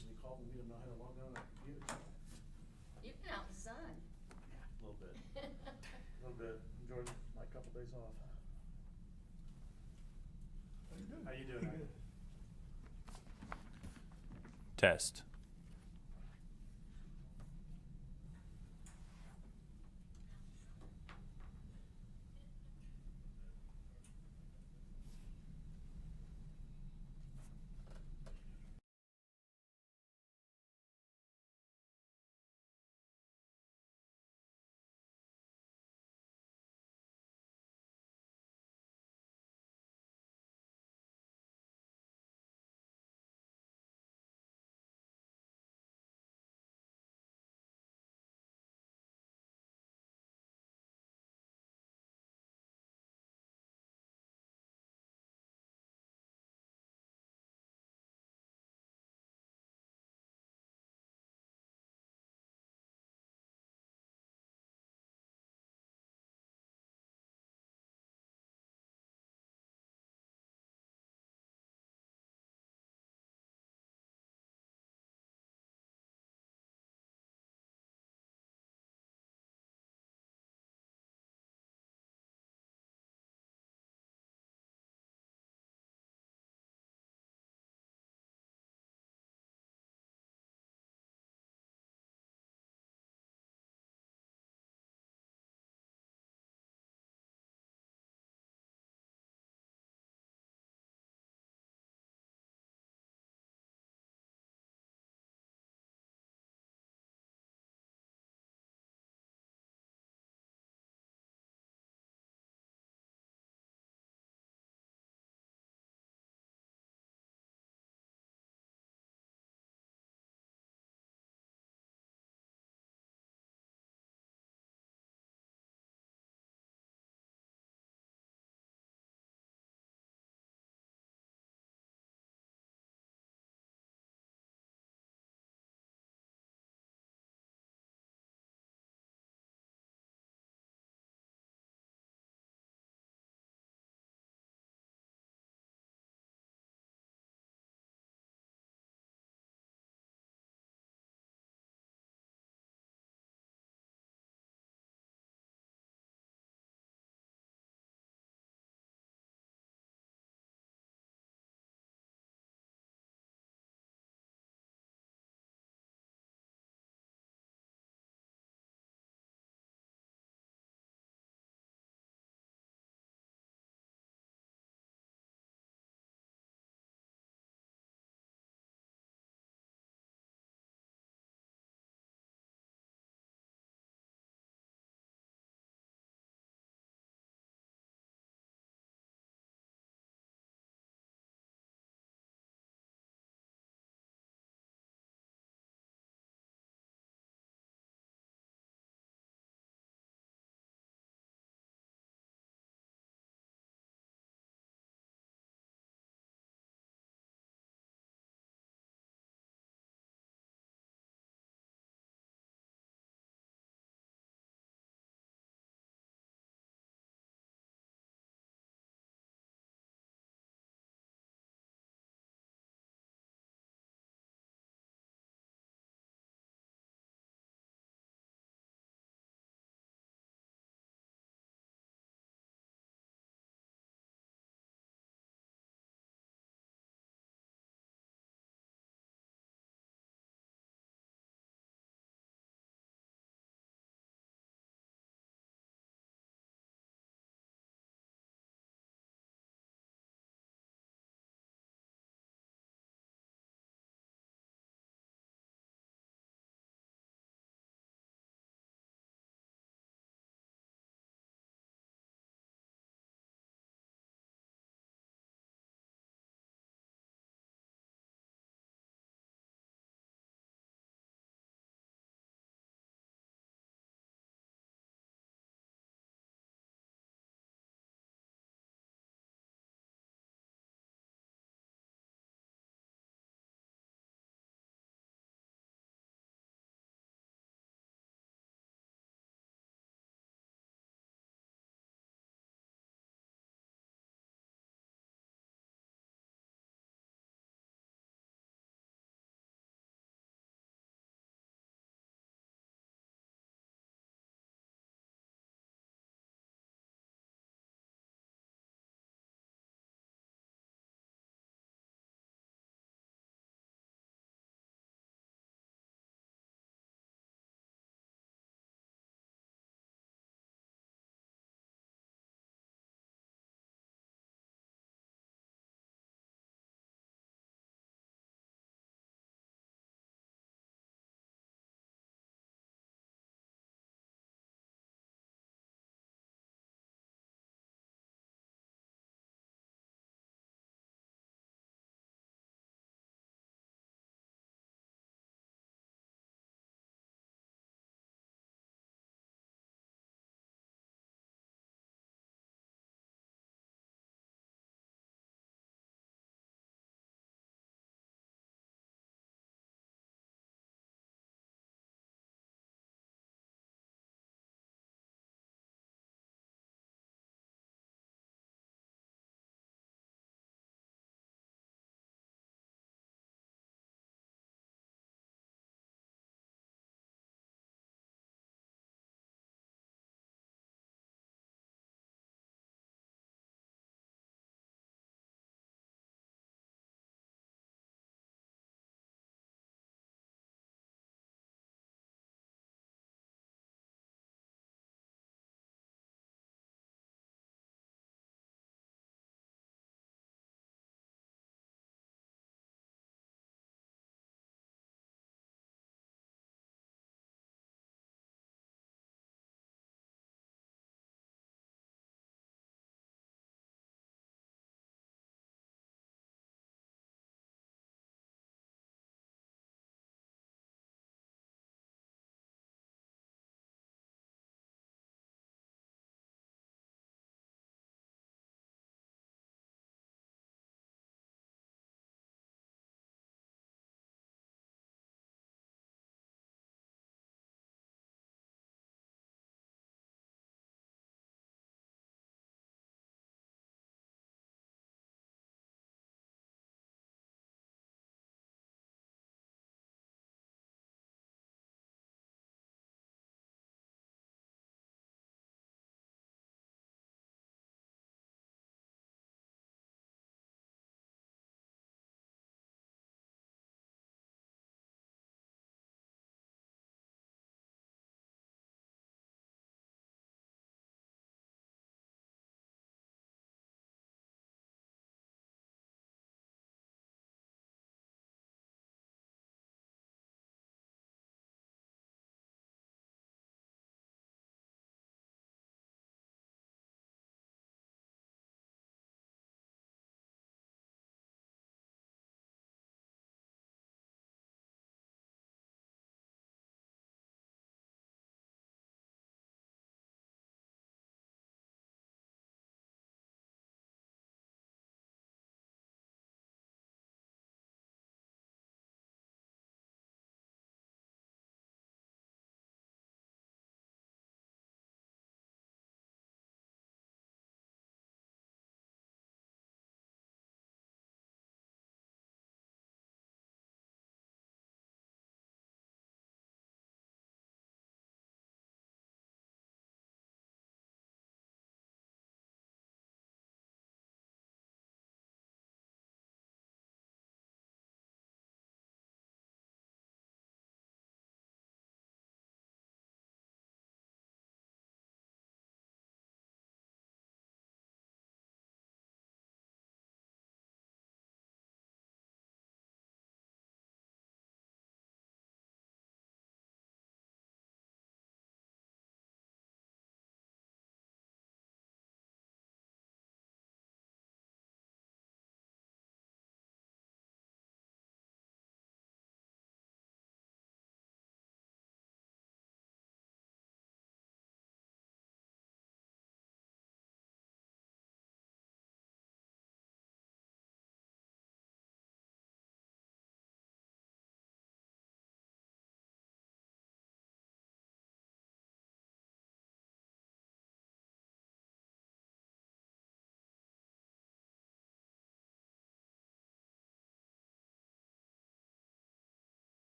pictures, and he called me, didn't know how to log on, I could get it. You've been out in the sun. Yeah, a little bit. A little bit. Enjoyed my couple days off. How you doing? Good. Test.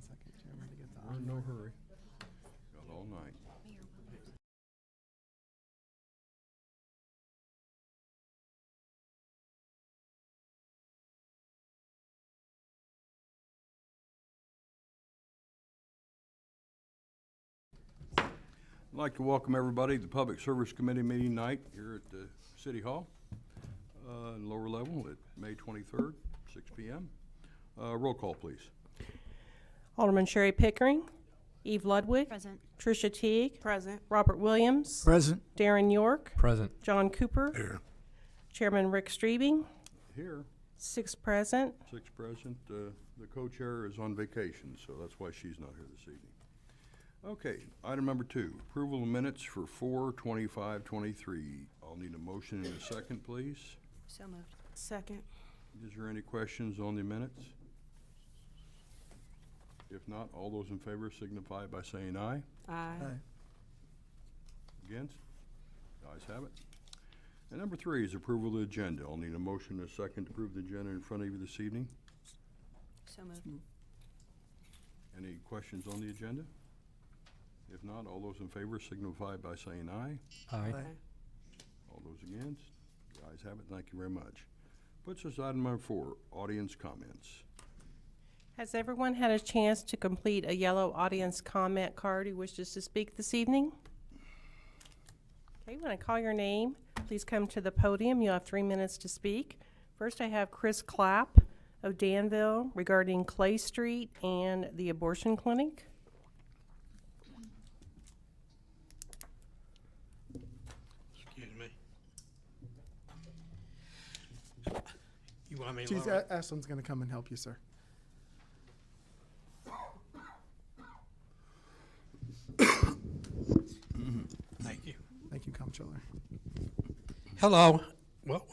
second, Chairman, to get the We're in no hurry. Got all night. I'd like to welcome everybody to the Public Service Committee meeting night here at the City Hall, lower level at May 23rd, 6 p.m. Roll call, please. Alderman Sherry Pickering. Eve Ludwig. Present. Tricia Teague. Present. Robert Williams. Present. Darren York. Present. John Cooper. Here. Chairman Rick Streebing. Here, 6 present. 6 present. The co-chair is on vacation, so that's why she's not here this evening. Okay, item number 2, approval of minutes for 4/25/23. I'll need a motion and a second, please. So moved. Second. Is there any questions on the minutes? If not, all those in favor signify by saying aye. Aye. Against? The ayes have it. And number 3 is approval of the agenda. I'll need a motion and a second to approve the agenda in front of you this evening. So moved. Any questions on the agenda? If not, all those in favor signify by saying aye. Aye. All those against? The ayes have it. Thank you very much. Puts us item number 4, audience comments. Has everyone had a chance to complete a yellow audience comment card who wishes to speak this evening? Okay, when I call your name, please come to the podium. You'll have 3 minutes to speak. First, I have Chris Clapp of Danville regarding Clay Street and the abortion clinic. Excuse me. You want me to Geez, lower? Ashland's gonna come and help you, sir. Thank you. Thank you, Comptroller. Hello. Well,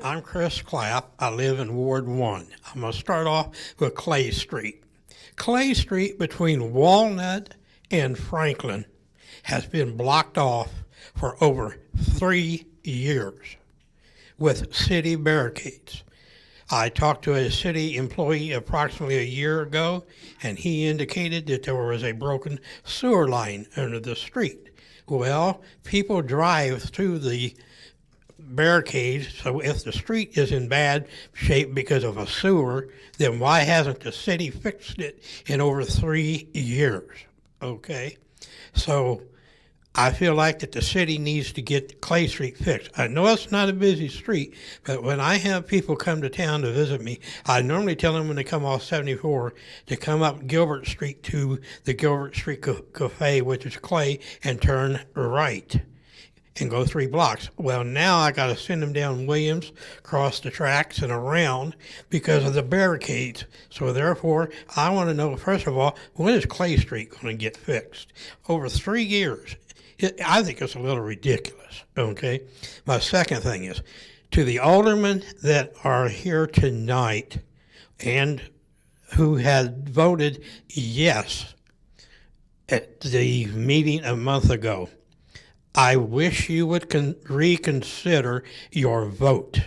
I'm Chris Clapp. I live in Ward 1. I'm going to start off with Clay Street. Clay Street between Walnut and Franklin has been blocked off for over 3 years with city barricades. I talked to a city employee approximately a year ago, and he indicated that there was a broken sewer line under the street. Well, people drive through the barricades, so if the street is in bad shape because of a sewer, then why hasn't the city fixed it in over 3 years? Okay, so I feel like that the city needs to get Clay Street fixed. I know it's not a busy street, but when I have people come to town to visit me, I normally tell them when they come off 74 to come up Gilbert Street to the Gilbert Street Cafe, which is Clay, and turn right and go 3 blocks. Well, now I got to send them down Williams, cross the tracks and around because of the barricades. So therefore, I want to know, first of all, when is Clay Street going to get fixed? Over 3 years. I think it's a little ridiculous, okay? My second thing is, to the aldermen that are here tonight and who had voted yes at the meeting a month ago, I wish you would reconsider your vote,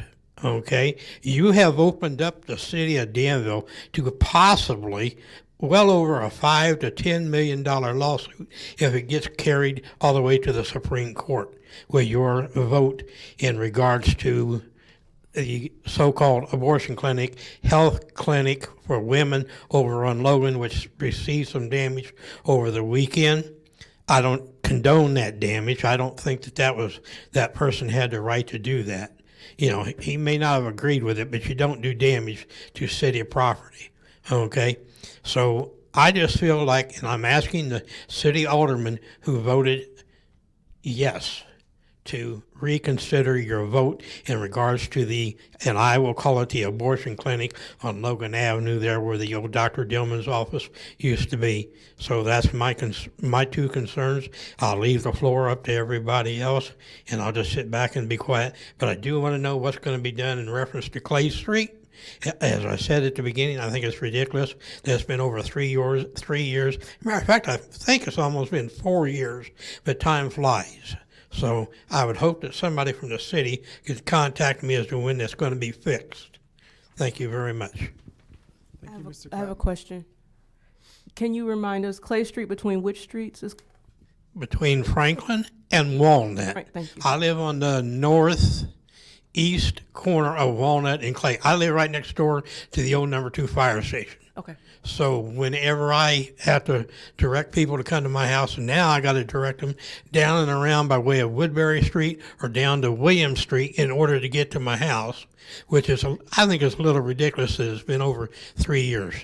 okay? You have opened up the city of Danville to possibly well over a $5 to $10 million lawsuit if it gets carried all the way to the Supreme Court with your vote in regards to the so-called abortion clinic, health clinic for women over on Logan, which received some damage over the weekend. I don't condone that damage. I don't think that person had the right to do that. You know, he may not have agreed with it, but you don't do damage to city property, okay? So I just feel like, and I'm asking the city aldermen who voted yes to reconsider your vote in regards to the, and I will call it the abortion clinic on Logan Avenue there where the old Dr. Dillman's office used to be. So that's my 2 concerns. I'll leave the floor up to everybody else, and I'll just sit back and be quiet. But I do want to know what's going to be done in reference to Clay Street. As I said at the beginning, I think it's ridiculous that it's been over 3 years. 3 years. Matter of fact, I think it's almost been 4 years, but time flies. So I would hope that somebody from the city could contact me as to when that's going to be fixed. Thank you very much. Thank you, Mr. I have a Clapp. question. Can you remind us, Clay Street between which streets is? Between Franklin and Walnut. Right, thank you. I live on the northeast corner of Walnut and Clay. I live right next door to the old number 2 fire station. Okay, So whenever I have to direct people to come to my house, and now I got to direct them down and around by way of Woodbury Street or down to William Street in order to get to my house, which is, I think, is a little ridiculous that it's been over 3 years.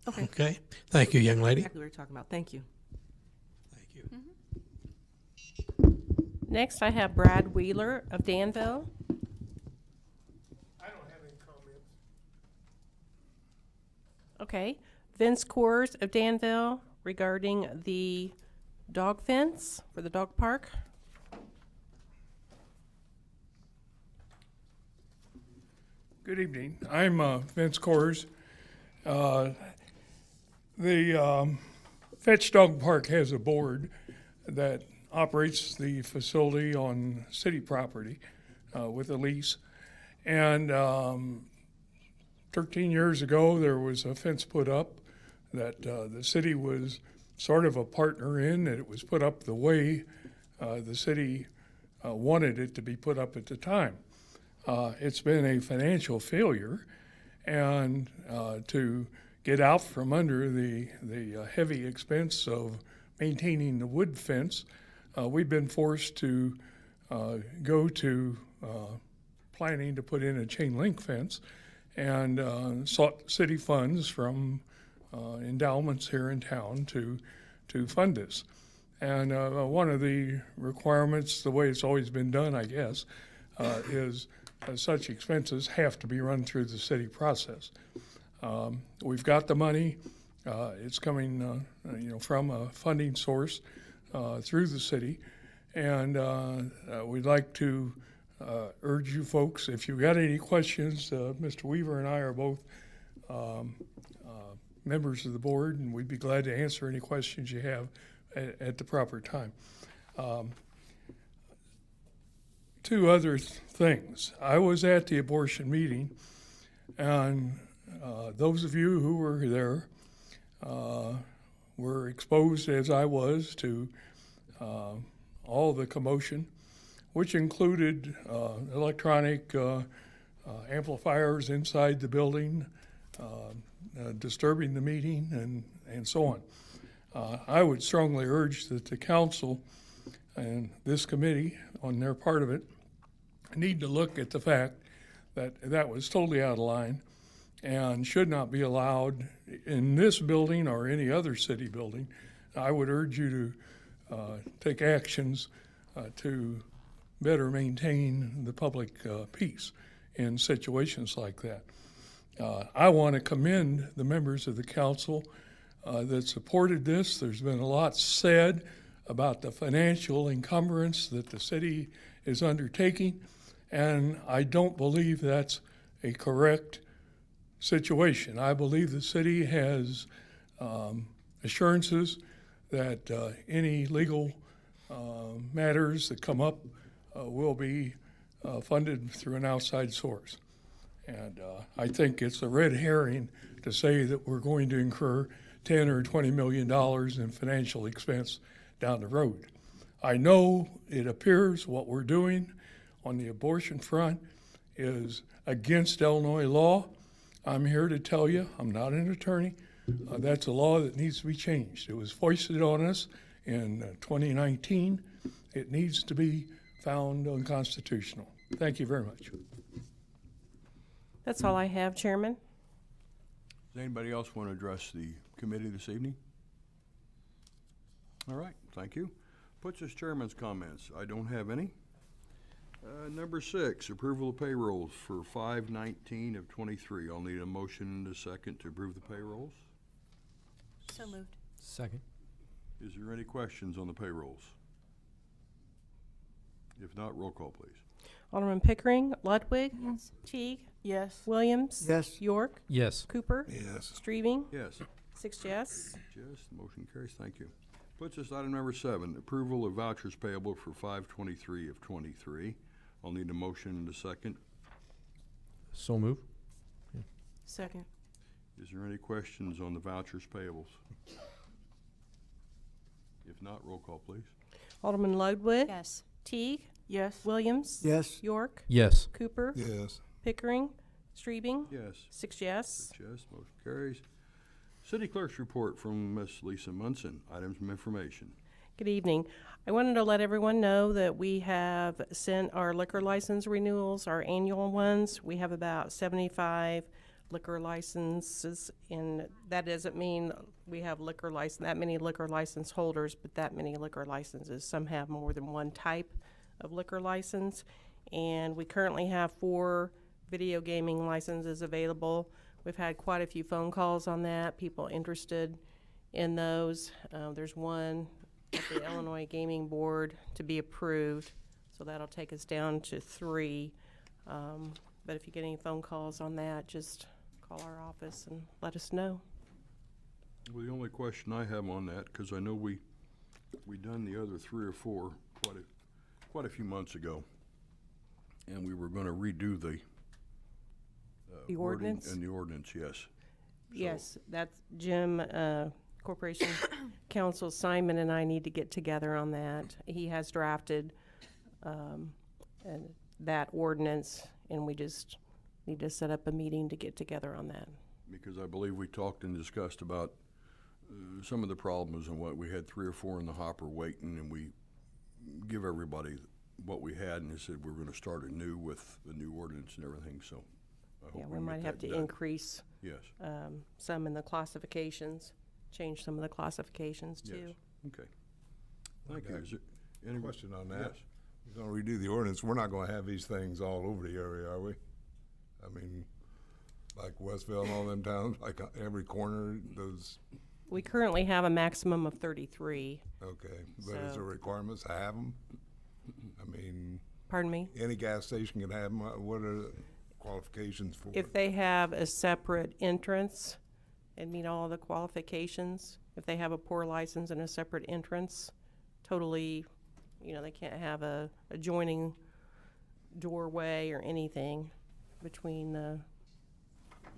okay. Okay? Thank you, young lady. Exactly what we're talking about. Thank you. Thank you. Next, I have Brad Wheeler of Danville. I don't have any comments. Okay. Vince Coors of Danville regarding the dog fence for the dog park. Good evening. I'm Vince Coors. The Fetch Dog Park has a board that operates the facility on city property with a lease. And 13 years ago, there was a fence put up that the city was sort of a partner in, and it was put up the way the city wanted it to be put up at the time. It's been a financial failure, and to get out from under the heavy expense of maintaining the wood fence, we've been forced to go to planning to put in a chain link fence, and sought city funds from endowments here in town to fund this. And one of the requirements, the way it's always been done, I guess, is such expenses have to be run through the city process. We've got the money. It's coming, from a funding source through the city, and we'd like to urge you folks, if you've got any questions, Mr. Weaver and I are both members of the board, and we'd be glad to answer any questions you have at the proper time. Two other things. I was at the abortion meeting, and those of you who were there were exposed, as I was, to all the commotion, which included electronic amplifiers inside the building, disturbing the meeting, and so on. I would strongly urge that the council and this committee, on their part of it, need to look at the fact that that was totally out of line and should not be allowed in this building or any other city building. I would urge you to take actions to better maintain the public peace in situations like that. I want to commend the members of the council that supported this. There's been a lot said about the financial encumbrance that the city is undertaking, and I don't believe that's a correct situation. I believe the city has assurances that any legal matters that come up will be funded through an outside source. And I think it's a red herring to say that we're going to incur $10 or $20 million in financial expense down the road. I know it appears what we're doing on the abortion front is against Illinois law. I'm here to tell you, I'm not an attorney, that's a law that needs to be changed. It was foisted on us in 2019. It needs to be found unconstitutional. Thank you very much. That's all I have, Chairman. Does anybody else want to address the committee this evening? All right, thank you. Puts us chairman's comments. I don't have any. Number 6, approval of payrolls for 5/19 of 23. I'll need a motion and a second to approve the payrolls. So moved. Second. Is there any questions on the payrolls? If not, roll call, please. Alderman Pickering, Ludwig, Yes. Teague, Yes. Williams. Yes. York, Yes. Cooper, Yes. Streving, Yes. 6 yes. Yes, the motion carries. Thank you. Puts us item number 7, approval of vouchers payable for 5/23 of 23. I'll need a motion and a second. So move. Second. Is there any questions on the vouchers payables? If not, roll call, please. Alderman Ludwig. Yes. Teague. Yes. Williams. Yes. York. Yes. Cooper. Yes. Pickering. Strebing. Yes. 6 yes. 6 yes, motion carries. City Clerk's report from Ms. Lisa Munson. Items of information. Good evening. I wanted to let everyone know that we have sent our liquor license renewals, our annual ones. We have about 75 liquor licenses, and that doesn't mean we have that many liquor license holders, but that many liquor licenses. Some have more than one type of liquor license, and we currently have 4 video gaming licenses available. We've had quite a few phone calls on that, people interested in those. There's one at the Illinois Gaming Board to be approved, so that'll take us down to 3. But if you get any phone calls on that, just call our office and let us know. Well, the only question I have on that, because I know we done the other 3 or 4 quite a few months ago, and we were going to redo the The wording ordinance? and the ordinance, yes. So- Yes, that's Jim, Corporation Counsel Simon and I need to get together on that. He has drafted and that ordinance, and we just need to set up a meeting to get together on that. Because I believe we talked and discussed about some of the problems and what we had 3 or 4 in the hopper waiting, and we give everybody what we had, and they said we're going to start anew with the new ordinance and everything. So I hope Yeah, we we can might get have that to done. increase Yes. some in the classifications, change some of the classifications too. Yes. Okay. Thank you. Okay. Is there any Question on that. Yes. You're gonna redo the ordinance, we're not gonna have these things all over the area, are we? I mean, like Westville and all them towns, like every corner, those, We currently have a maximum of 33. okay. But is So- there requirements to have them? I mean, Pardon me? any gas station can have them, what are the qualifications for it? If they have a separate entrance and meet all the qualifications, if they have a pour license and a separate entrance, totally, they can't have a adjoining doorway or anything between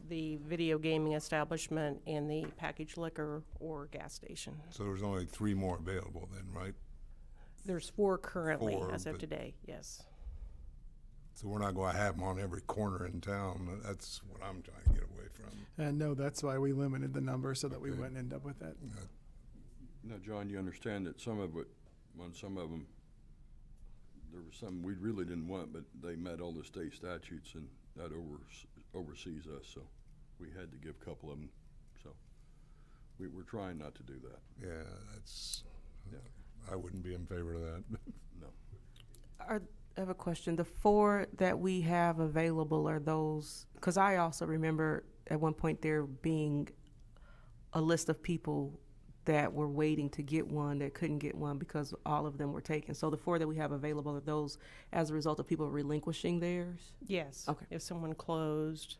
the video gaming establishment and the packaged liquor or gas station. So there's only 3 more available then, right? There's 4 currently 4, as of but- today, yes. So we're not gonna have them on every corner in town, that's what I'm trying to get away from. No, that's why we limited the number so that we Okay. wouldn't end up with that. Now, John, you understand that some of them, there was some we really didn't want, but they met all the state statutes, and that oversees us, so we had to give a couple of them. So we're trying not to do that. Yeah, that's, Yeah. I wouldn't be in favor of that. No. I have a question. The 4 that we have available are those, because I also remember at one point there being a list of people that were waiting to get one that couldn't get one because all of them were taken. So the 4 that we have available are those as a result of people relinquishing theirs? Yes. Okay. If someone closed,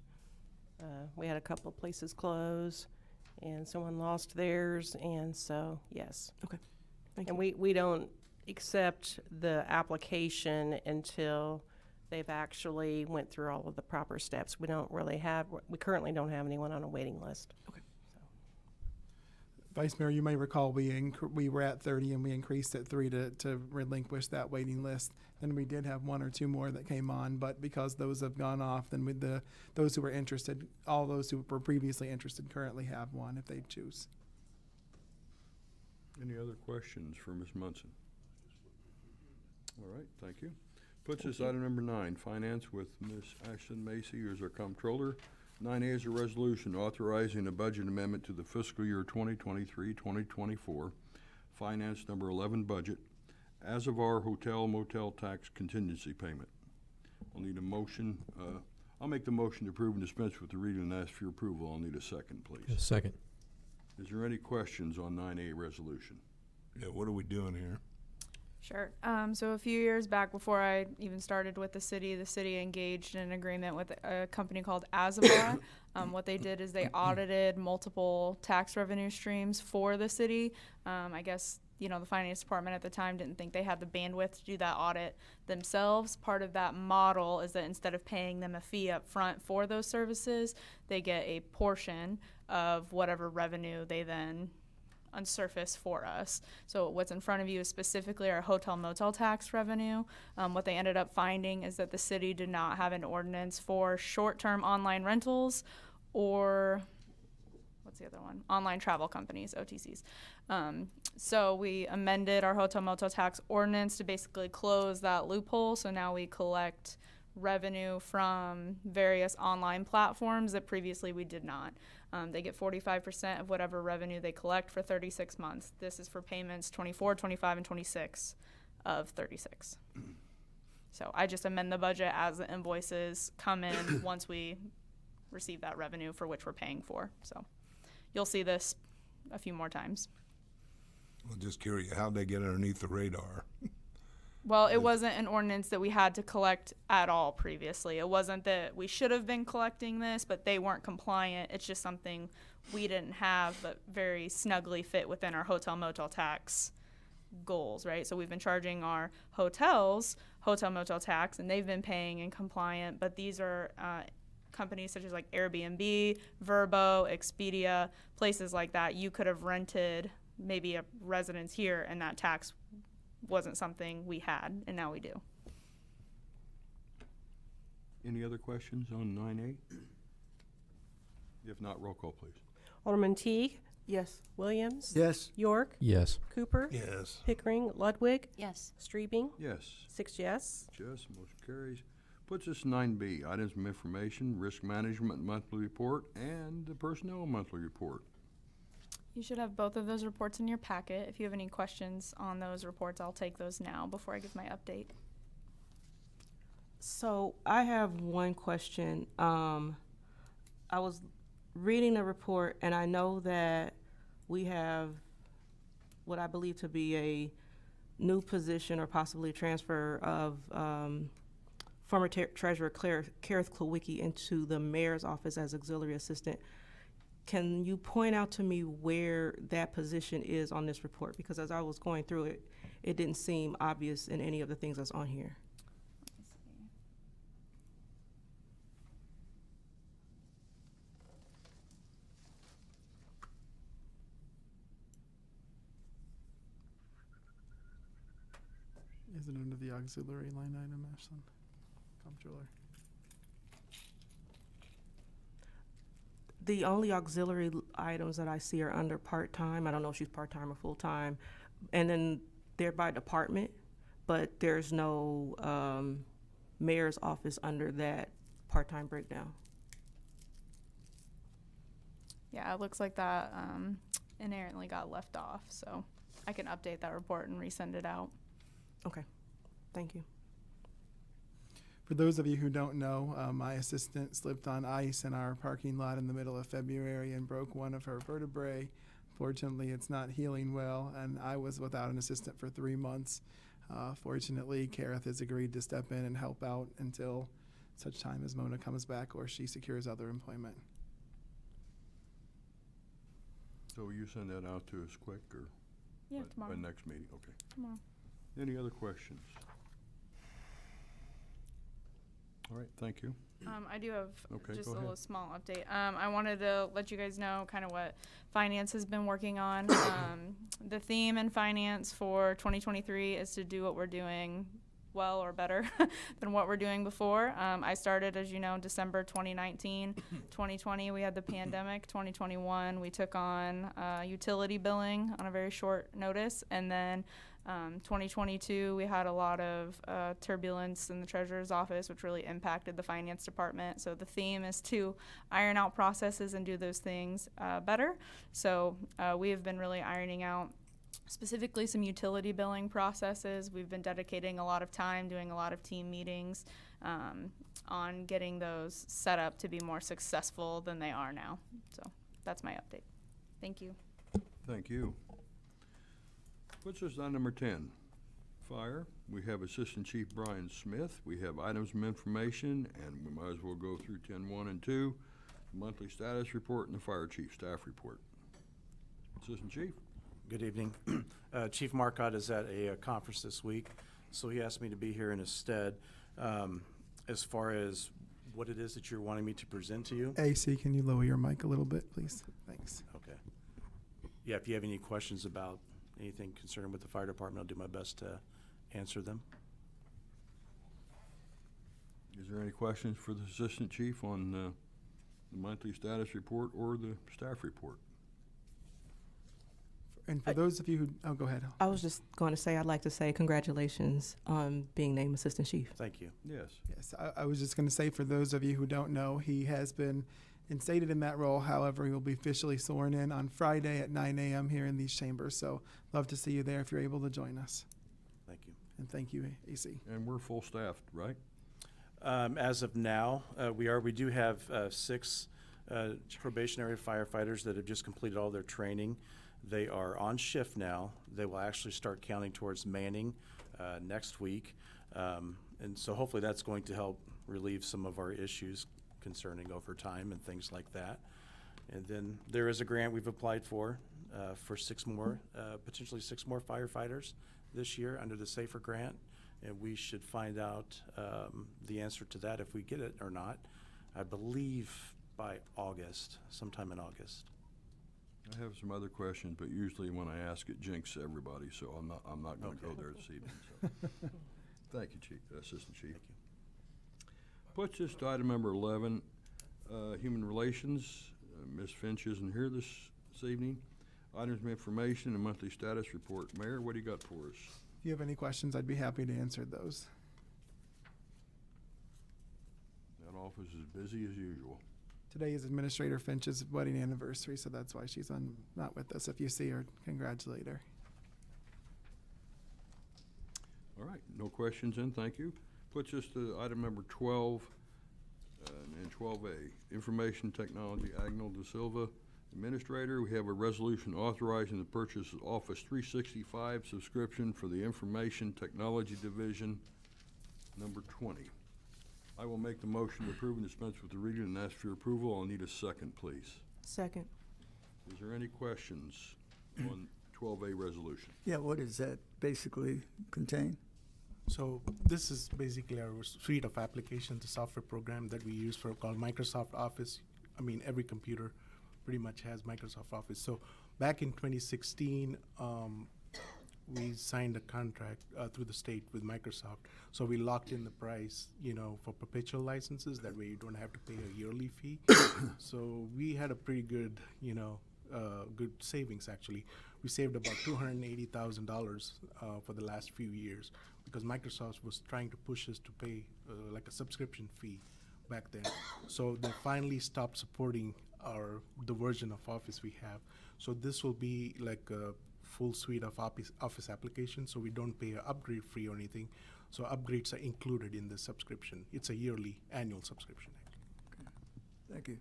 we had a couple of places close, and someone lost theirs, and so, yes. Thank And you. we don't accept the application until they've actually went through all of the proper steps. We currently don't have anyone on a waiting list. Vice Mayor, you may recall we were at 30 and we increased at 3 to relinquish that waiting list. Then we did have 1 or 2 more that came on, but because those have gone off, then with those who were interested, all those who were previously interested currently have one if they choose. Any other questions for Ms. Munson? All right, thank you. Puts us item number 9, Finance with Ms. Ashton Macy as our comptroller. 9A is a resolution authorizing a budget amendment to the fiscal year 2023-2024, Finance number 11 budget, as of our hotel motel tax contingency payment. I'll need a motion. I'll make the motion to approve and dispense with the reading and ask for your approval. I'll need a second, please. Second. Is there any questions on 9A resolution? Yeah, what are we doing here? Sure. So a few years back, before I even started with the city engaged in an agreement with a company called Azabah. What they did is they audited multiple tax revenue streams for the city. I guess, the finance department at the time didn't think they had the bandwidth to do that audit themselves. Part of that model is that instead of paying them a fee up front for those services, they get a portion of whatever revenue they then unsurfaced for us. So what's in front of you is specifically our hotel motel tax revenue. What they ended up finding is that the city did not have an ordinance for short-term online rentals or what's the other one? Online travel companies, OTCs. So we amended our hotel motel tax ordinance to basically close that loophole. So now we collect revenue from various online platforms that previously we did not. They get 45% of whatever revenue they collect for 36 months. This is for payments 24, 25, and 26 of 36. So I just amend the budget as the invoices come in once we receive that revenue for which we're paying for. So you'll see this a few more times. I'm just curious, how'd they get underneath the radar? Well, it wasn't an ordinance that we had to collect at all previously. It wasn't that we should have been collecting this, but they weren't compliant. It's just something we didn't have, but very snugly fit within our hotel motel tax goals, right? So we've been charging our hotels hotel motel tax, and they've been paying and compliant, but these are companies such as like Airbnb, Vrbo, Expedia, places like that. You could have rented maybe a residence here, and that tax wasn't something we had, and now we do. Any other questions on 9A? If not, roll call, please. Alderman Teague, Yes. Williams. Yes. York, Yes. Cooper. Yes. Pickering, Ludwig, Yes. Streebing, Yes. 6 yes. Yes, motion carries. Puts us 9B, items of information, risk management monthly report, and the personnel monthly report. You should have both of those reports in your packet. If you have any questions on those reports, I'll take those now before I give my update. So I have one question. I was reading the report, and I know that we have what I believe to be a new position or possibly a transfer of former Treasurer Kareth Klawicki into the mayor's office as auxiliary assistant. Can you point out to me where that position is on this report? Because as I was going through it, it didn't seem obvious in any of the things that's on here. Is it under the auxiliary line item, Ashland? Comptroller. The only auxiliary items that I see are under part-time. I don't know if she's part-time or full-time. And then they're by department, but there's no mayor's office under that part-time breakdown. Yeah, it looks like that inherently got left off, so I can update that report and resend it out. Okay, thank you. For those of you who don't know, my assistant slipped on ice in our parking lot in the middle of February and broke one of her vertebrae. Fortunately, it's not healing well, and I was without an assistant for 3 months. Fortunately, Kareth has agreed to step in and help out until such time as Mona comes back or she secures other employment. So will you send that out to us quick, or Yeah, by tomorrow. next meeting? Okay. Tomorrow. Any other questions? All right, thank you. I do have Okay, just go a ahead. little small update. I wanted to let you guys know kind of what finance has been working on. The theme in finance for 2023 is to do what we're doing well or better than what we're doing before. I started, as you know, December 2019. 2020, we had the pandemic. 2021, we took on utility billing on a very short notice. And then 2022, we had a lot of turbulence in the treasurer's office, which really impacted the finance department. So the theme is to iron out processes and do those things better. So we have been really ironing out specifically some utility billing processes. We've been dedicating a lot of time, doing a lot of team meetings on getting those set up to be more successful than they are now. So that's my update. Thank you. Thank you. Puts us on number 10, fire. We have Assistant Chief Brian Smith. We have items of information, and we might as well go through 10.1 and 2, monthly status report and the fire chief staff report. Assistant Chief. Good evening. Chief Marcotte is at a conference this week, so he asked me to be here in his stead. As far as what it is that you're wanting me to present to you. AC, can you lower your mic a little bit, please? Thanks. Okay. yeah, if you have any questions about anything concerning with the fire department, I'll do my best to answer them. Is there any questions for the Assistant Chief on the monthly status report or the staff report? And for those of you who, oh, go ahead. I was just going to say, I'd like to say congratulations on being named Assistant Chief. Thank you. Yes. Yes, I was just going to say, for those of you who don't know, he has been instated in that role. However, he will be officially sworn in on Friday at 9 a.m. here in these chambers. So love to see you there if you're able to join us. Thank you. And thank you, AC. And we're full staffed, right? As of now, we do have 6 probationary firefighters that have just completed all their training. They are on shift now. They will actually start counting towards manning next week. And so hopefully that's going to help relieve some of our issues concerning overtime and things like that. And then there is a grant we've applied for 6 more, potentially 6 more firefighters this year under the SAFER grant. And we should find out the answer to that if we get it or not, I believe by August, sometime in August. I have some other questions, but usually when I ask it jinx everybody, so I'm not going to go there this evening. So. Thank you, Chief, Assistant Chief. Thank you. Puts us to item number 11, Human Relations. Ms. Finch isn't here this evening. Items of information and monthly status report. Mayor, what do you got for us? If you have any questions, I'd be happy to answer those. That office is busy as usual. Today is Administrator Finch's wedding anniversary, so that's why she's not with us. If you see her, congratulate her. All right, no questions in, thank you. Puts us to item number 12 and 12A, Information Technology, Agnell De Silva, Administrator. We have a resolution authorizing the purchase of Office 365 subscription for the Information Technology Division, number 20. I will make the motion to approve and dispense with the reading and ask for your approval. I'll need a second, please. Second. Is there any questions on 12A resolution? Yeah, what does that basically contain? So this is basically our suite of applications, the software program that we use for called Microsoft Office. I mean, every computer pretty much has Microsoft Office. So back in 2016, we signed a contract through the state with Microsoft. So we locked in the price, for perpetual licenses. That way you don't have to pay a yearly fee. So we had a pretty good, good savings actually. We saved about $280,000 for the last few years because Microsoft was trying to push us to pay like a subscription fee back then. So they finally stopped supporting the version of Office we have. So this will be like a full suite of Office applications, so we don't pay an upgrade fee or anything. So upgrades are included in the subscription. It's a annual subscription. Thank you.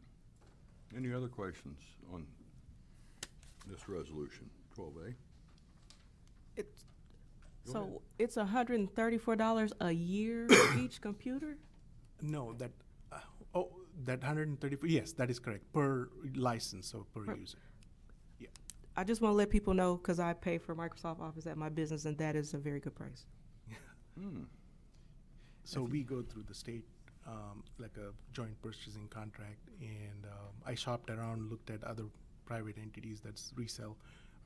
Any other questions on this resolution, 12A? Go ahead. So it's $134 a year for each computer? No, that 134. Yes, that is correct. Per license, so per user. I just want to let people know because I pay for Microsoft Office at my business, and that is a very good price. So we go through the state, like a joint purchasing contract, and I shopped around, looked at other private entities that's resell,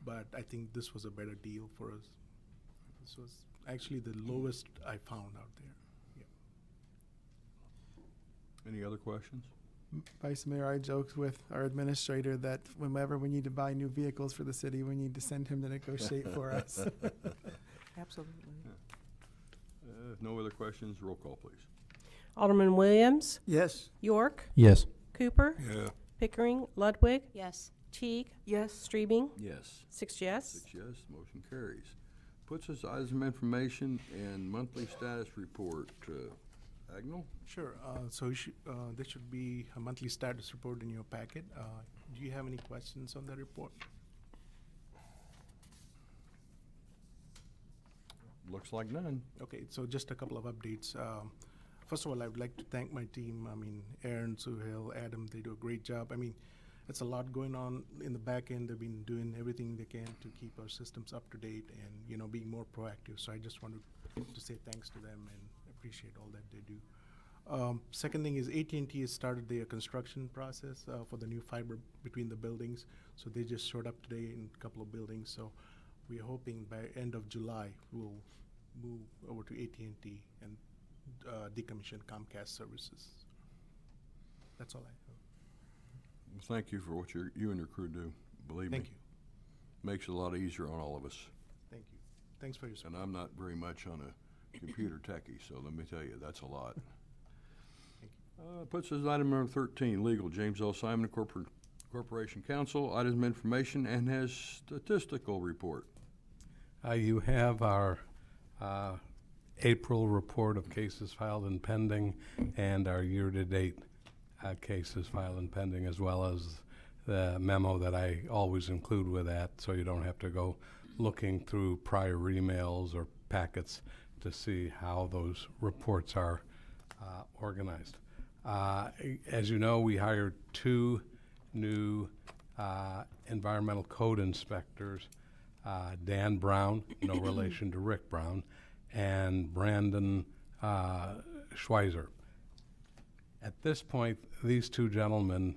but I think this was a better deal for us. This was actually the lowest I found out there. Any other questions? Vice Mayor, I joked with our administrator that whenever we need to buy new vehicles for the city, we need to send him to negotiate for us. Absolutely. If no other questions, roll call, please. Alderman Williams, Yes. York, Yes. Cooper, Yeah. Pickering, Ludwig, Yes. Teague, Yes. Streebing, Yes. 6 yes. 6 yes, motion carries. Puts us items of information and monthly status report. Agnell? Sure. So there should be a monthly status report in your packet. Do you have any questions on the report? Looks like none. Okay, so just a couple of updates. First of all, I would like to thank my team. I mean, Aaron, Suhail, Adam, they do a great job. I mean, it's a lot going on in the back end. They've been doing everything they can to keep our systems up to date and, being more proactive. So I just wanted to say thanks to them and appreciate all that they do. Second thing is AT&T has started their construction process for the new fiber between the buildings. So they just showed up today in a couple of buildings. So we're hoping by end of July we'll move over to AT&T and decommission Comcast services. That's all I have. Thank you for what you and your crew do. Believe me. Thank you. Makes it a lot easier on all of us. Thank you. Thanks for your support. And I'm not very much on a computer techie, so let me tell you, that's a lot. Puts us at item number 13, legal, James L. Simon Corporation Counsel, items of information, and has statistical report. You have our April report of cases filed and pending, and our year-to-date cases filed and pending, as well as the memo that I always include with that, so you don't have to go looking through prior emails or packets to see how those reports are organized. As you know, we hired 2 new environmental code inspectors, Dan Brown, no relation to Rick Brown, and Brandon Schweizer. At this point, these 2 gentlemen,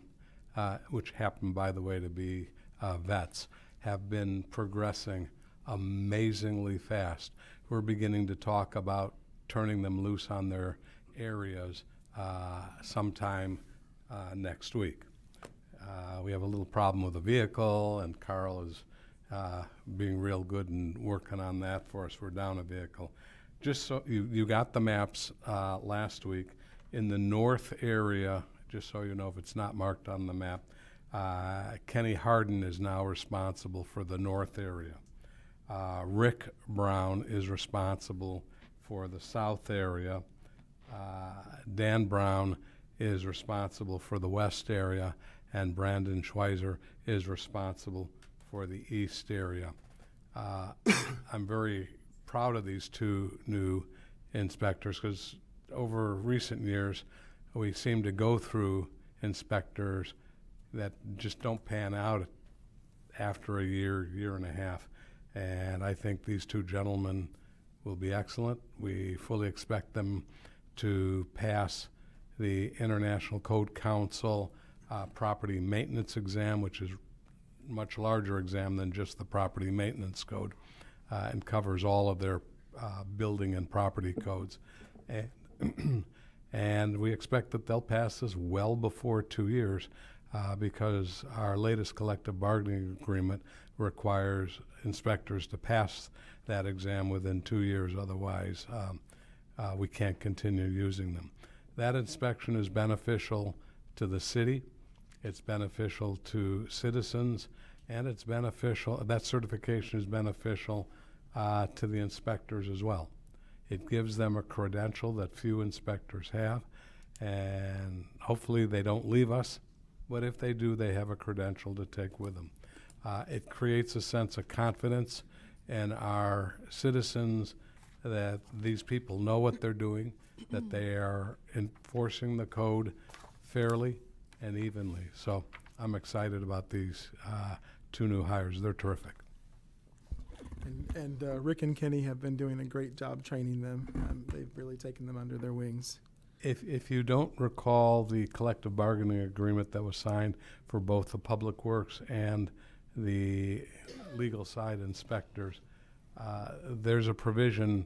which happen, by the way, to be vets, have been progressing amazingly fast. We're beginning to talk about turning them loose on their areas sometime next week. We have a little problem with a vehicle, and Carl is being real good and working on that for us. We're down a vehicle. Just so you got the maps last week. In the north area, just so you know if it's not marked on the map, Kenny Harden is now responsible for the north area. Rick Brown is responsible for the south area. Dan Brown is responsible for the west area, and Brandon Schweizer is responsible for the east area. I'm very proud of these 2 new inspectors, because over recent years we seem to go through inspectors that just don't pan out after a year, year and a half. And I think these 2 gentlemen will be excellent. We fully expect them to pass the International Code Council property maintenance exam, which is a much larger exam than just the property maintenance code, and covers all of their building and property codes. And we expect that they'll pass this well before 2 years, because our latest collective bargaining agreement requires inspectors to pass that exam within 2 years. Otherwise, we can't continue using them. That inspection is beneficial to the city, it's beneficial to citizens, and it's beneficial, that certification is beneficial to the inspectors as well. It gives them a credential that few inspectors have, and hopefully they don't leave us, but if they do, they have a credential to take with them. It creates a sense of confidence in our citizens that these people know what they're doing, that they are enforcing the code fairly and evenly. So I'm excited about these 2 new hires. They're terrific. And Rick and Kenny have been doing a great job training them. They've really taken them under their wings. If you don't recall the collective bargaining agreement that was signed for both the public works and the legal side inspectors, there's a provision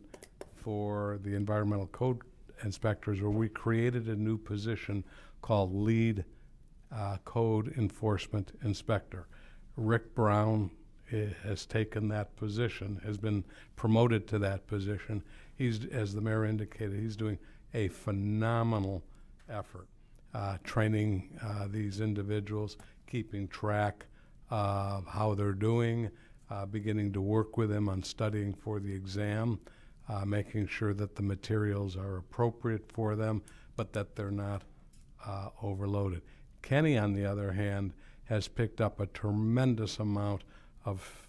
for the environmental code inspectors where we created a new position called lead code enforcement inspector. Rick Brown has taken that position, has been promoted to that position. He's, as the mayor indicated, he's doing a phenomenal effort training these individuals, keeping track of how they're doing, beginning to work with them on studying for the exam, making sure that the materials are appropriate for them, but that they're not overloaded. Kenny, on the other hand, has picked up a tremendous amount of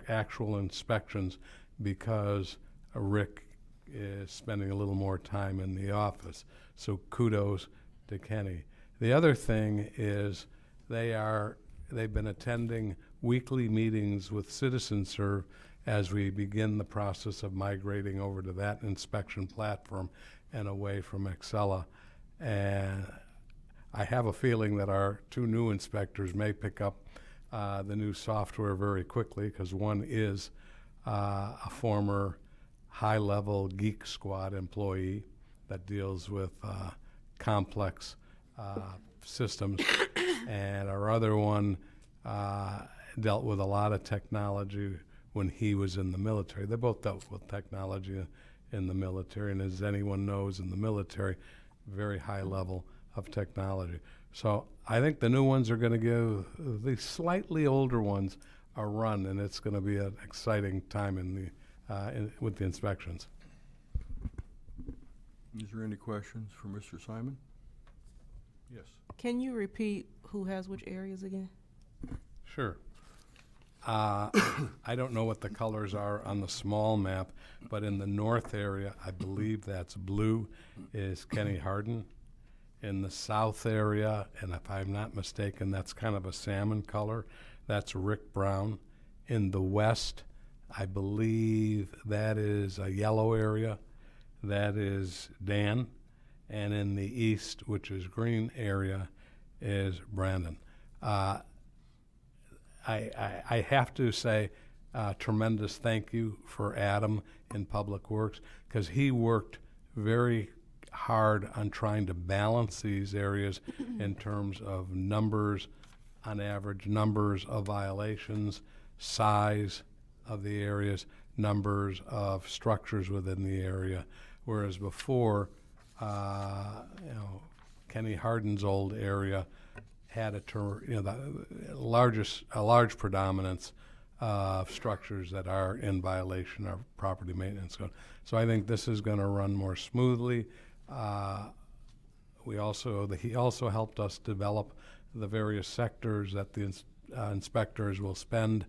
actual inspections because Rick is spending a little more time in the office. So kudos to Kenny. The other thing is they've been attending weekly meetings with CitizenServe as we begin the process of migrating over to that inspection platform. and away from Excella. And I have a feeling that our two new inspectors may pick up the new software very quickly, because one is a former high-level Geek Squad employee that deals with complex systems, and our other one dealt with a lot of technology when he was in the military. They both dealt with technology in the military, and as anyone knows, in the military, very high level of technology. So I think the new ones are going to give the slightly older ones a run, and it's going to be an exciting time with the inspections. Is there any questions for Mr. Simon? Yes. Can you repeat who has which areas again? Sure. I don't know what the colors are on the small map, but in the north area, I believe that's blue, is Kenny Hardin. In the south area, and if I'm not mistaken, that's kind of a salmon color, that's Rick Brown. In the west, I believe that is a yellow area, that is Dan. And in the east, which is green area, is Brandon. I have to say tremendous thank you for Adam in Public Works, because he worked very hard on trying to balance these areas in terms of numbers, on average numbers of violations, size of the areas, numbers of structures within the area. Whereas before, Kenny Hardin's old area had a large predominance of structures that are in violation of property maintenance code. So I think this is going to run more smoothly. He also helped us develop the various sectors that the inspectors will spend.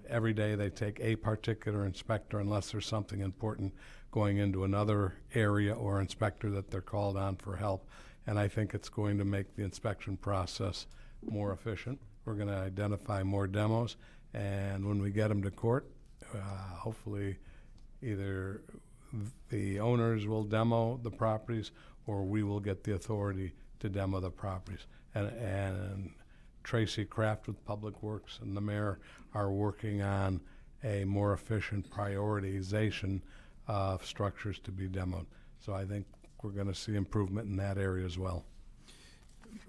Every day they take a particular inspector unless there's something important going into another area or inspector that they're called on for help. And I think it's going to make the inspection process more efficient. We're going to identify more demos, and when we get them to court, hopefully either the owners will demo the properties or we will get the authority to demo the properties. And Tracy Kraft with Public Works and the mayor are working on a more efficient prioritization of structures to be demoed. So I think we're going to see improvement in that area as well.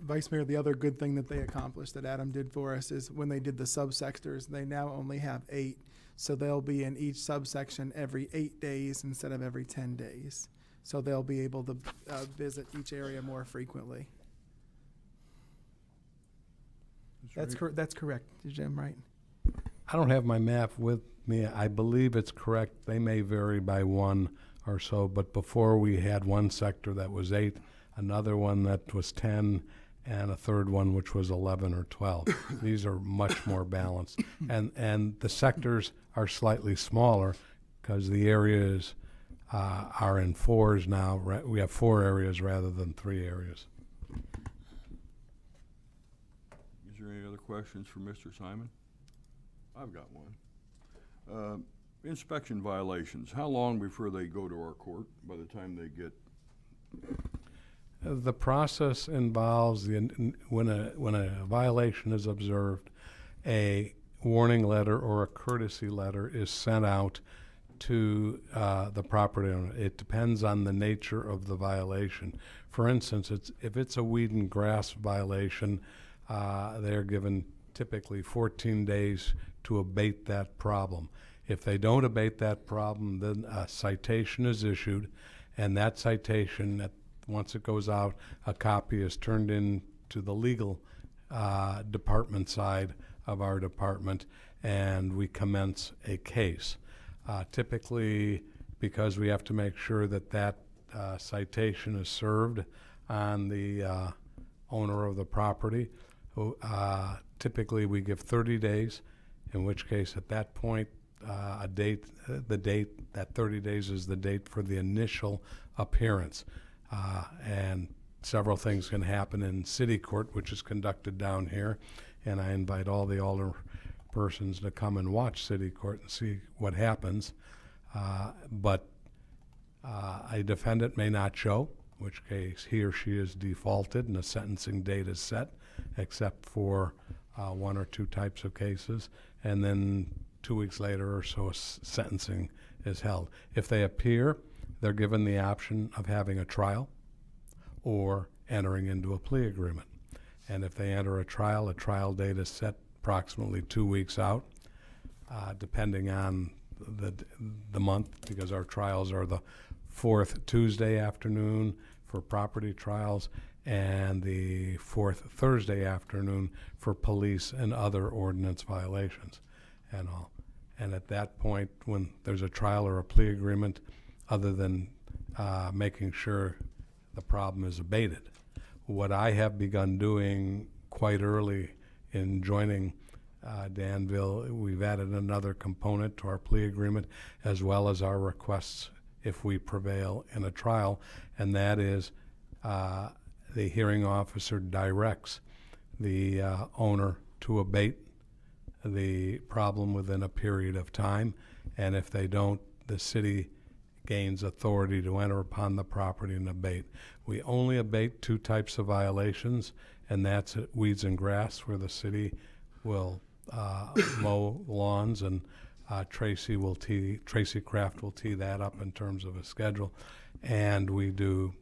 Vice Mayor, the other good thing that they accomplished that Adam did for us is when they did the subsectors, they now only have 8. So they'll be in each subsection every 8 days instead of every 10 days. So they'll be able to visit each area more frequently. That's correct, Jim, right? I don't have my map with me. I believe it's correct. They may vary by 1 or so, but before we had one sector that was 8, another one that was 10, and a third one which was 11 or 12. These are much more balanced. And the sectors are slightly smaller because the areas are in 4s now. We have 4 areas rather than 3 areas. Is there any other questions for Mr. Simon? I've got one. Inspection violations, how long before they go to our court by the time they get? The process involves when a violation is observed, a warning letter or a courtesy letter is sent out to the property owner. It depends on the nature of the violation. For instance, if it's a weed and grass violation, they're given typically 14 days to abate that problem. If they don't abate that problem, then a citation is issued, and that citation, once it goes out, a copy is turned in to the legal department side of our department, and we commence a case. Typically, because we have to make sure that citation is served on the owner of the property, typically we give 30 days, in which case at that point, that 30 days is the date for the initial appearance. And several things can happen in city court, which is conducted down here, and I invite all the alder persons to come and watch city court and see what happens. But A defendant may not show, in which case he or she is defaulted and a sentencing date is set, except for one or two types of cases, and then 2 weeks later or so sentencing is held. If they appear, they're given the option of having a trial or entering into a plea agreement. And if they enter a trial date is set approximately 2 weeks out, depending on the month, because our trials are the fourth Tuesday afternoon for property trials and the fourth Thursday afternoon for police and other ordinance violations and all. And at that point, when there's a trial or a plea agreement, other than making sure the problem is abated, what I have begun doing quite early in joining Danville, we've added another component to our plea agreement, as well as our requests if we prevail in a trial, and that is the hearing officer directs the owner to abate the problem within a period of time, and if they don't, the city gains authority to enter upon the property and abate. We only abate two types of violations, and that's weeds and grass, where the city will mow lawns, and Tracy Kraft will tee that up in terms of a schedule, and we do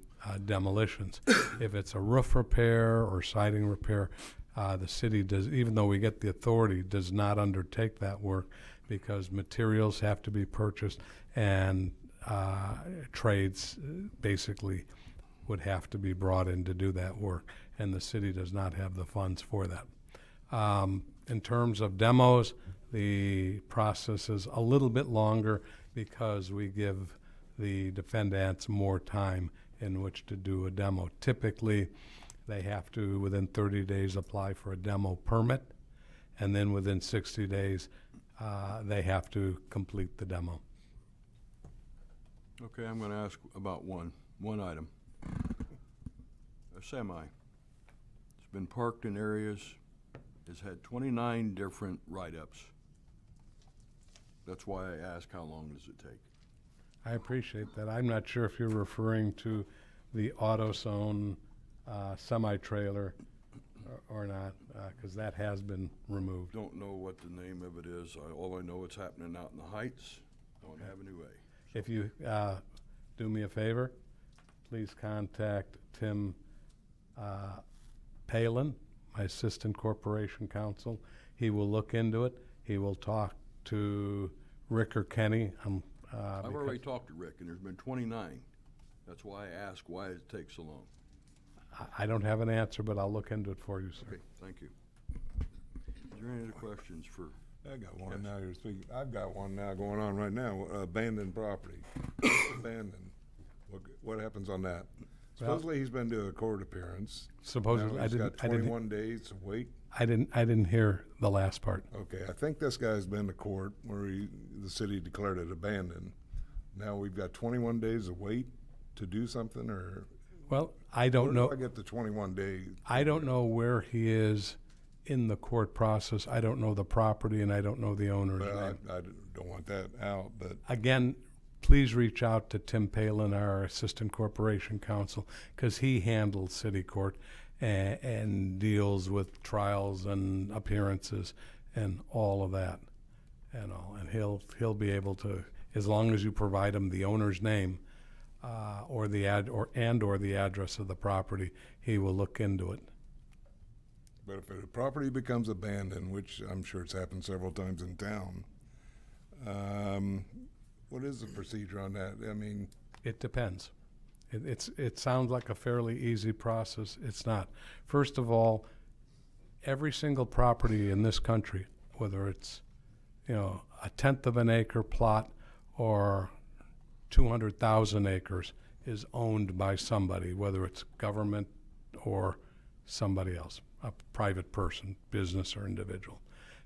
demolitions. If it's a roof repair or siding repair, the city does, even though we get the authority, does not undertake that work because materials have to be purchased and trades basically would have to be brought in to do that work, and the city does not have the funds for that. In terms of demos, the process is a little bit longer because we give the defendants more time in which to do a demo. Typically, they have to, within 30 days, apply for a demo permit, and then within 60 days, they have to complete the demo. Okay, I'm gonna ask about one item. A semi. It's been parked in areas, has had 29 different write-ups. That's why I ask, how long does it take? I appreciate that. I'm not sure if you're referring to the AutoZone semi-trailer or not, because that has been removed. Don't know what the name of it is. All I know, it's happening out in the Heights on Avenue A. If you do me a favor, please contact Tim Palin, my assistant corporation counsel. He will look into it. He will talk to Rick or Kenny. I've already talked to Rick, and there's been 29. That's why I ask why it takes so long. I don't have an answer, but I'll look into it for you, sir. Okay, thank you. Is there any other questions for? I got one Yes. now you're speaking. I've got one now going on right now. Abandoned property. Abandoned. What happens on that? Supposedly he's been to a court appearance. Supposedly, Now he's got 21 days to wait. I didn't hear the last part. Okay, I think this guy's been to court where the city declared it abandoned. Now we've got 21 days to wait to do something, or? Well, I don't know. Where do I get the 21 days? I don't know where he is in the court process. I don't know the property, and I don't know the owner's name. I don't want that out, but. Again, please reach out to Tim Palin, our assistant corporation counsel, because he handles city court and deals with trials and appearances and all of that and all. And he'll be able to, as long as you provide him the owner's name or the address of the property, he will look into it. But if a property becomes abandoned, which I'm sure it's happened several times in town, what is the procedure on that? I mean, it depends. It sounds like a fairly easy process. It's not. First of all, every single property in this country, whether it's a 1/10 of an acre plot or 200,000 acres, is owned by somebody, whether it's government or somebody else, a private person, business or individual,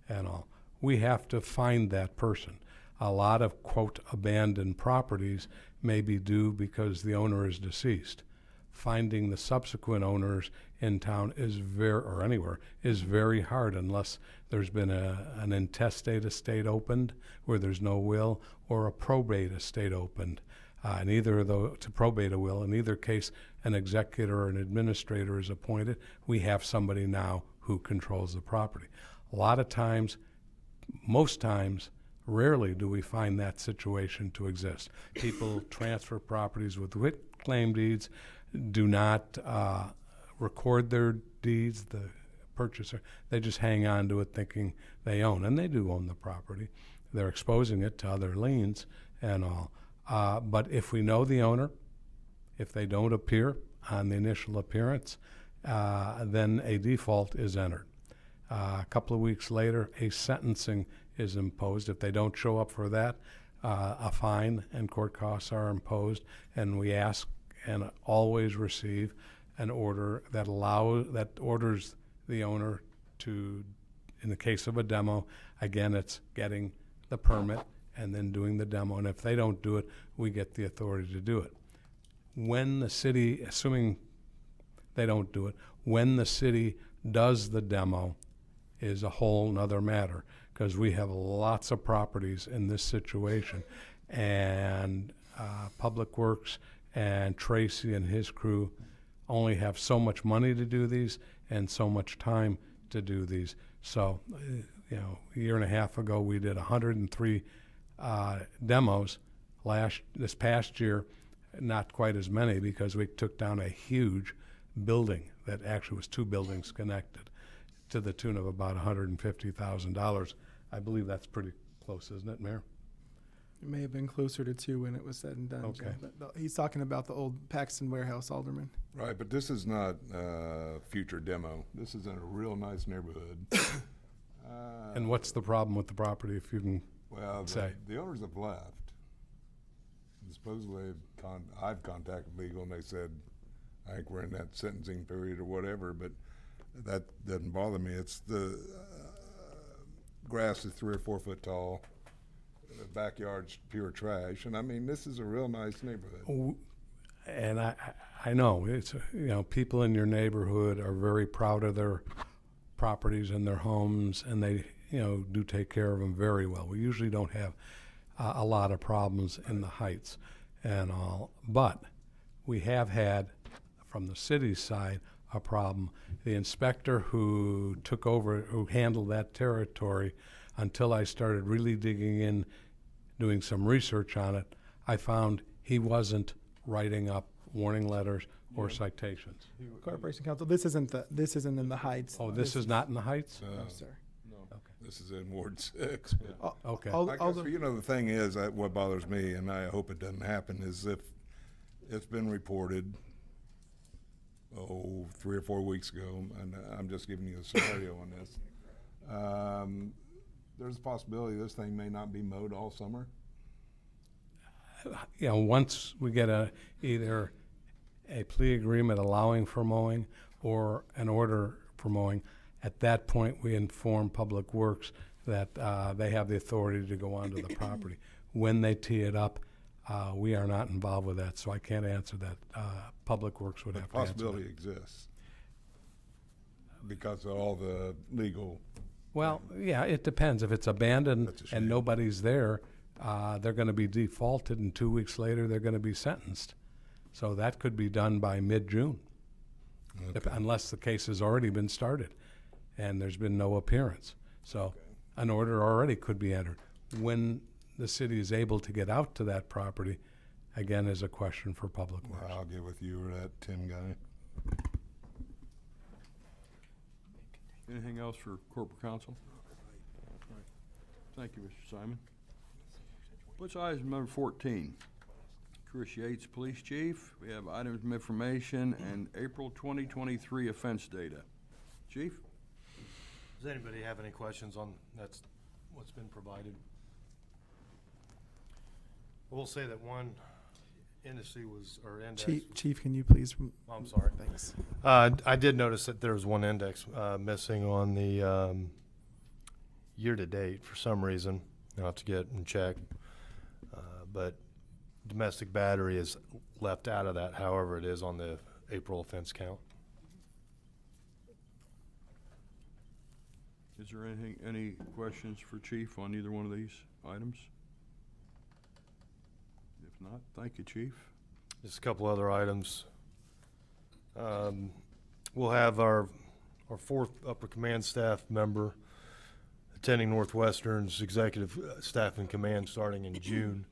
and all. We have to find that person. A lot of, quote, abandoned properties may be due because the owner is deceased. Finding the subsequent owners in town or anywhere is very hard unless there's been an intestate estate opened where there's no will, or a probate estate opened. In either of those, to probate a will, in either case, an executor or an administrator is appointed. We have somebody now who controls the property. A lot of times, most times, rarely do we find that situation to exist. People transfer properties with quitclaim deeds, do not record their deeds, the purchaser, they just hang on to it thinking they own, and they do own the property. They're exposing it to other liens and all. But if we know the owner, if they don't appear on the initial appearance, then a default is entered. A couple of weeks later, a sentencing is imposed. If they don't show up for that, a fine and court costs are imposed, and we ask and always receive an order that orders the owner to, in the case of a demo, again, it's getting the permit and then doing the demo. And if they don't do it, we get the authority to do it. When the city, assuming they don't do it, when the city does the demo is a whole nother matter, because we have lots of properties in this situation. And Public Works and Tracy and his crew only have so much money to do these and so much time to do these. So, a year and a half ago, we did 103 demos. This past year, not quite as many, because we took down a huge building that actually was 2 buildings connected to the tune of about $150,000. I believe that's pretty close, isn't it, Mayor? It may have been closer to 2 when it was said and done. Okay. Jim, but he's talking about the old Paxton Warehouse, Alderman. Right, but this is not future demo. This is in a real nice neighborhood. And what's the problem with the property, if you can Well, say? the owners have left. And supposedly, I've contacted legal, and they said, I think we're in that sentencing period or whatever, but that doesn't bother me. It's the grass is 3 or 4 foot tall. The backyard's pure trash, and I mean, this is a real nice neighborhood. And I know, it's, people in your neighborhood are very proud of their properties and their homes, and they, do take care of them very well. We usually don't have a lot of problems in the Heights and all, but we have had, from the city's side, a problem. The inspector who took over, who handled that territory, until I started really digging in, doing some research on it, I found he wasn't writing up warning letters or citations. Corporation Council. This isn't in the Heights. Oh, this is not in the Heights? No, sir. No, this is in Ward 6. But Okay. All I guess, the thing is, what bothers me, and I hope it doesn't happen, is if it's been reported, 3 or 4 weeks ago, and I'm just giving you a scenario on this. There's a possibility this thing may not be mowed all summer. Once we get either a plea agreement allowing for mowing or an order for mowing, at that point we inform Public Works that they have the authority to go onto the property. When they tee it up, we are not involved with that, so I can't answer that. Public Works would But have the to answer that. possibility exists because of all the legal. Well, yeah, it depends. If it's abandoned That's a shame. and nobody's there, they're going to be defaulted, and 2 weeks later, they're going to be sentenced. So that could be done by mid-June, unless the case has already been started and there's been no appearance. So an order already could be entered. When the city is able to get out to that property, again, is a question for Public Works. I'll get with you or that Tim guy. Anything else for corporate counsel? Thank you, Mr. Simon. What's item number 14? Chris Yates, Police Chief. We have items of information and April 2023 offense data. Chief? Does anybody have any questions on what's been provided? I will say that one industry or index. Chief, can you please? Oh, I'm sorry. Thanks. I did notice that there was one index missing on the year-to-date for some reason. I'll have to get and check. But domestic battery is left out of that, however it is on the April offense count. Is there any questions for Chief on either one of these items? If If not, thank you, Chief. Just a couple other items. We'll have our fourth upper command staff member attending Northwestern's executive staff and command starting in June.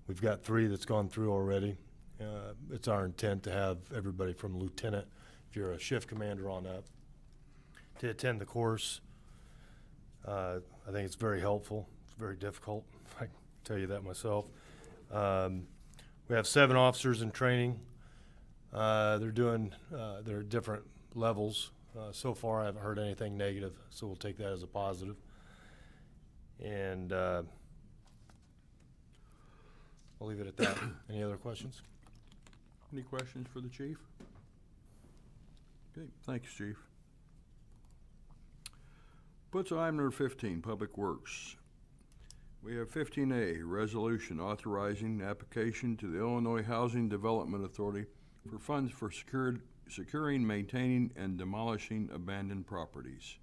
We've got 3 that's gone through already. It's our intent to have everybody from lieutenant, if you're a shift commander on up, to attend the course. I think it's very helpful. It's very difficult. I can tell you that myself. We have 7 officers in training. They're doing their different levels. So far, I haven't heard anything negative, so we'll take that as a positive. And I'll leave it at that. Any other questions? Any questions for the chief? Okay, thanks, Chief. Puts item number 15, Public Works. We have 15A, resolution authorizing application to the Illinois Housing Development Authority for funds for securing, maintaining, and demolishing abandoned properties.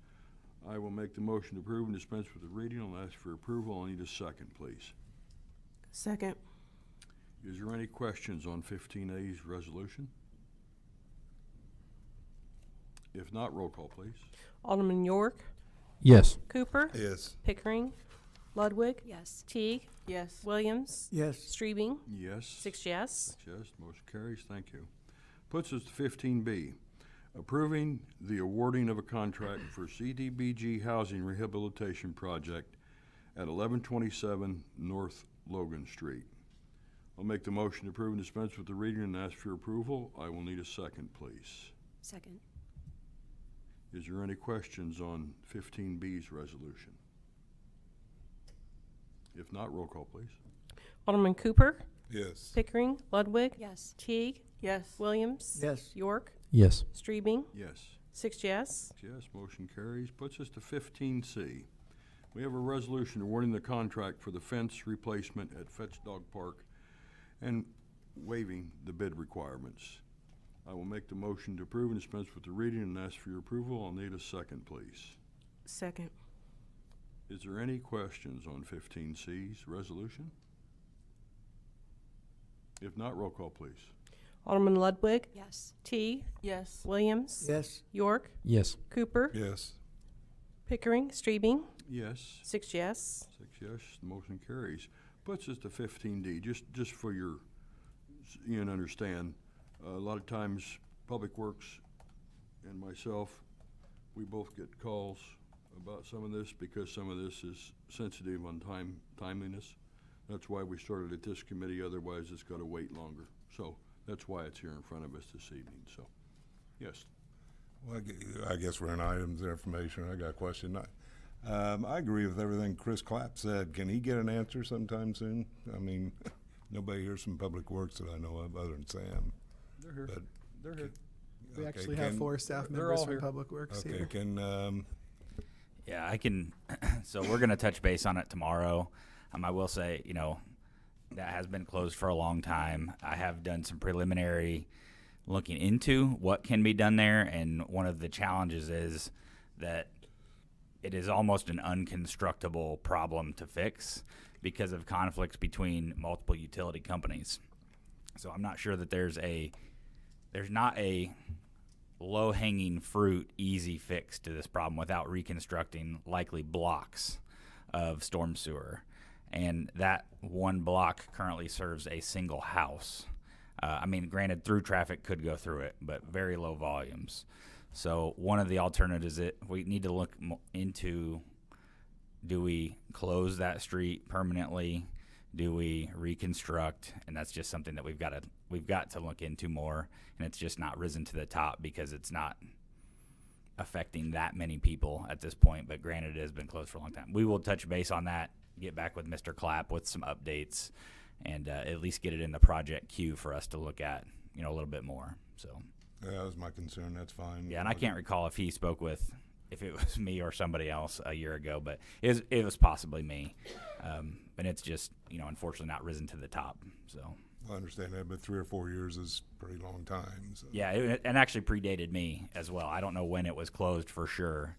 I will make the motion to approve and dispense with the reading. I'll ask for approval. I'll need a second, please. Second. Is there any questions on 15A's resolution? If not, roll call, please. Alderman York, Yes. Cooper, Yes. Pickering, Ludwig, Yes. Teague, Yes. Williams, Yes. Streebing, Yes. 6 yes. Yes, motion carries. Thank you. Puts us to 15B, approving the awarding of a contract for CDBG Housing Rehabilitation Project at 1127 North Logan Street. I'll make the motion to approve and dispense with the reading and ask for approval. I will need a second, please. Second. Is there any questions on 15B's resolution? If not, roll call, please. Alderman Cooper, Yes. Pickering, Ludwig, Yes. Teague, Yes. Williams, Yes. York, Yes. Streebing, Yes. 6 yes. Yes, motion carries. Puts us to 15C. We have a resolution awarding the contract for the fence replacement at Fetch Dog Park and waiving the bid requirements. I will make the motion to approve and dispense with the reading and ask for your approval. I'll need a second, please. Second. Is there any questions on 15C's resolution? If not, roll call, please. Alderman Ludwig, Yes. Teague, Yes. Williams, Yes. York, Yes. Cooper, Yes. Pickering, Streebing, Yes. 6 yes. 6 yes, the motion carries. Puts us to 15D, just for you to understand, a lot of times, Public Works and myself, we both get calls about some of this because some of this is sensitive on timeliness. That's why we started at this committee, otherwise it's gotta wait longer. So that's why it's here in front of us this evening, so, yes. Well, I guess we're in items of information. I got a question. I agree with everything Chris Clapp said. Can he get an answer sometime soon? I mean, nobody hears from Public Works that I know of other than Sam. They're here, But they're here. We okay, actually have 4 staff they're members all from here. Public Works Okay, here. can, Yeah, I can. So we're going to touch base on it tomorrow. I will say, that has been closed for a long time. I have done some preliminary looking into what can be done there, and one of the challenges is that it is almost an unconstructible problem to fix because of conflicts between multiple utility companies. So I'm not sure that there's not a low-hanging fruit, easy fix to this problem without reconstructing likely blocks of storm sewer. And that one block currently serves a single house. Granted, through traffic could go through it, but very low volumes. So one of the alternatives that we need to look into, do we close that street permanently? Do we reconstruct? And that's just something that we've got to look into more, and it's just not risen to the top because it's not affecting that many people at this point. But granted, it has been closed for a long time. We will touch base on that, get back with Mr. Clapp with some updates, and at least get it in the project queue for us to look at, a little bit more. So yeah, that was my concern. That's fine. yeah, and I can't recall if he spoke with, if it was me or somebody else a year ago, but it was possibly me. And it's just, unfortunately not risen to the top. So I understand that, but 3 or 4 years is a pretty long time. So. yeah, and actually predated me as well. I don't know when it was closed for sure,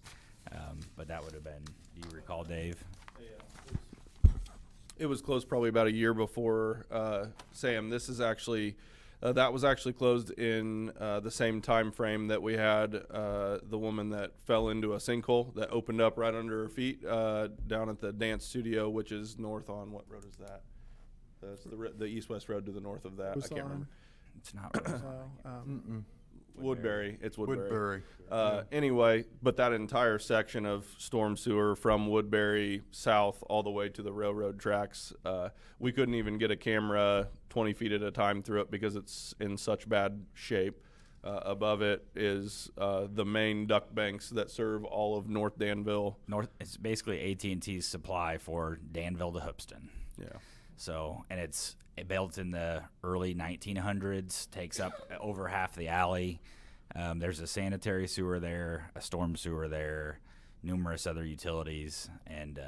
but that would have been. Do you recall, Dave? It was closed probably about a year before Sam. This is actually that was actually closed in the same time frame that we had the woman that fell into a sinkhole that opened up right under her feet down at the dance studio, which is north on what road is that? That's the east-west road to the north of that. I can't remember. It's not. Woodbury. It's Woodbury. Woodbury. Anyway, but that entire section of storm sewer from Woodbury south all the way to the railroad tracks, we couldn't even get a camera 20 feet at a time through it because it's in such bad shape. Above it is the main duct banks that serve all of North Danville. It's basically AT&T's supply for Danville to Hoopston. Yeah. So, and it built in the early 1900s, takes up over half the alley. There's a sanitary sewer there, a storm sewer there, numerous other utilities, and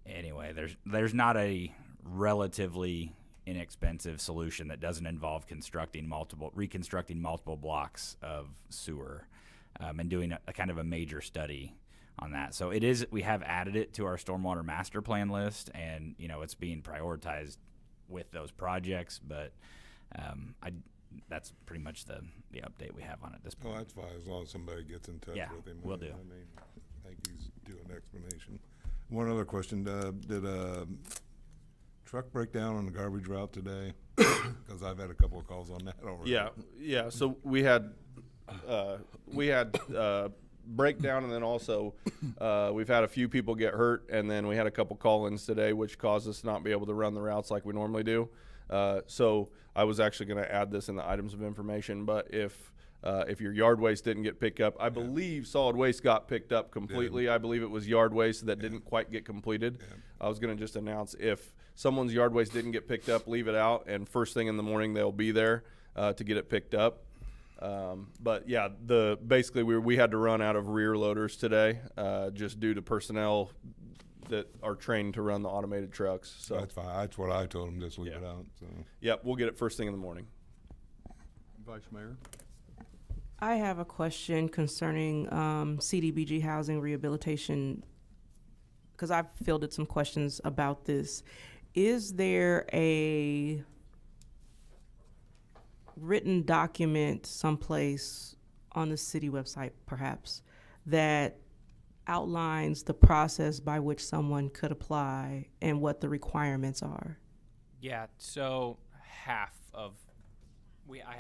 anyway, there's not a relatively inexpensive solution that doesn't involve reconstructing multiple blocks of sewer, and doing a kind of a major study on that. So we have added it to our stormwater master plan list, and it's being prioritized with those projects, but that's pretty much the update we have on it at this point. Oh, that's fine, as long as somebody gets in touch with him. Will do. I mean, I think he's due an explanation. One other question, did a truck break down on the garbage route today? Because I've had a couple of calls on that already. Yeah. So we had breakdown, and then also we've had a few people get hurt, and then we had a couple call-ins today, which caused us to not be able to run the routes like we normally do. So I was actually going to add this in the items of information, but if your yard waste didn't get picked up, I believe solid waste got picked up completely. I believe it was yard waste that didn't quite get completed. I was going to just announce if someone's yard waste didn't get picked up, leave it out, and first thing in the morning they'll be there to get it picked up. But yeah, basically we had to run out of rear loaders today, just due to personnel that are trained to run the automated trucks. So That's fine, that's what I told him, just leave it out, so. Yep, we'll get it first thing in the morning. Vice Mayor? I have a question concerning CDBG housing rehabilitation, because I've fielded some questions about this. Is there a written document someplace on the city website, perhaps, that outlines the process by which someone could apply and what the requirements are? Yeah, so I have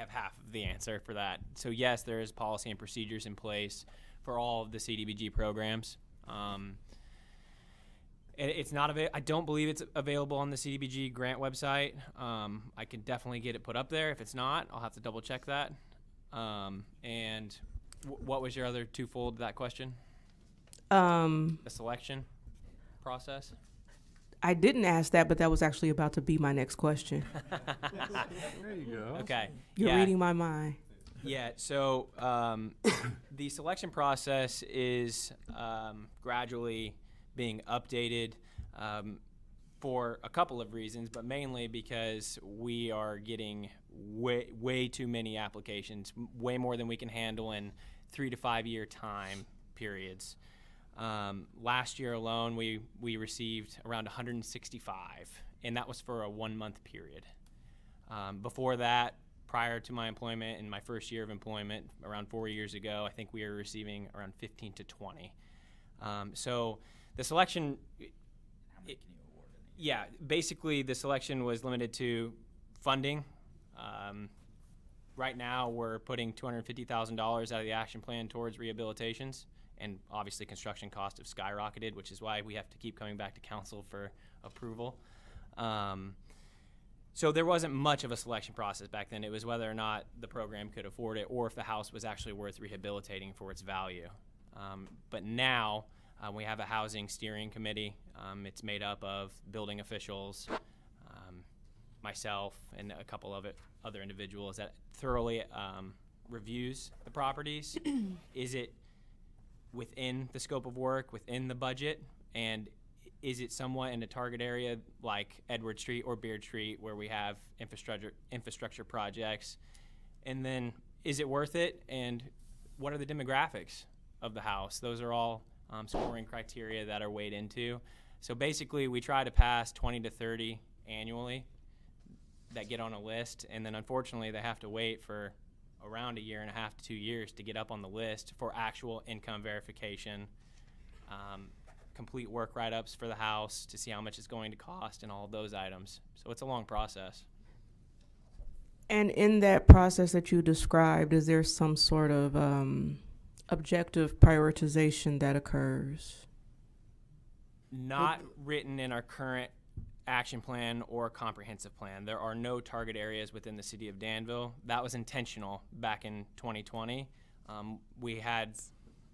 half of the answer for that. So yes, there is policy and procedures in place for all of the CDBG programs. It's not I don't believe it's available on the CDBG grant website. I can definitely get it put up there. If it's not, I'll have to double check that. And what was your other twofold to that question? The selection process? I didn't ask that, but that was actually about to be my next question. There you go. Okay. You're reading my mind. Yeah, so the selection process is gradually being updated for a couple of reasons, but mainly because we are getting way too many applications, way more than we can handle in 3 to 5 year time periods. Last year alone, we received around 165, and that was for a 1 month period. Before that, prior to my employment, in my first year of employment, around 4 years ago, I think we were receiving around 15 to 20. So the selection, basically the selection was limited to funding. Right now, we're putting $250,000 out of the action plan towards rehabilitations, and obviously construction costs have skyrocketed, which is why we have to keep coming back to council for approval. So there wasn't much of a selection process back then. It was whether or not the program could afford it or if the house was actually worth rehabilitating for its value. But now we have a housing steering committee. It's made up of building officials, myself, and a couple of other individuals that thoroughly reviews the properties. Is it within the scope of work, within the budget, and is it somewhat in a target area like Edward Street or Beard Street where we have infrastructure projects? And then is it worth it, and what are the demographics of the house? Those are all scoring criteria that are weighed into. So basically, we try to pass 20 to 30 annually that get on a list, and then unfortunately, they have to wait for around 1.5 years to 2 years to get up on the list for actual income verification, complete work write-ups for the house to see how much it's going to cost and all of those items. So it's a long process. And in that process that you described, is there some sort of objective prioritization that occurs? Not written in our current action plan or comprehensive plan. There are no target areas within the city of Danville. That was intentional back in 2020. We had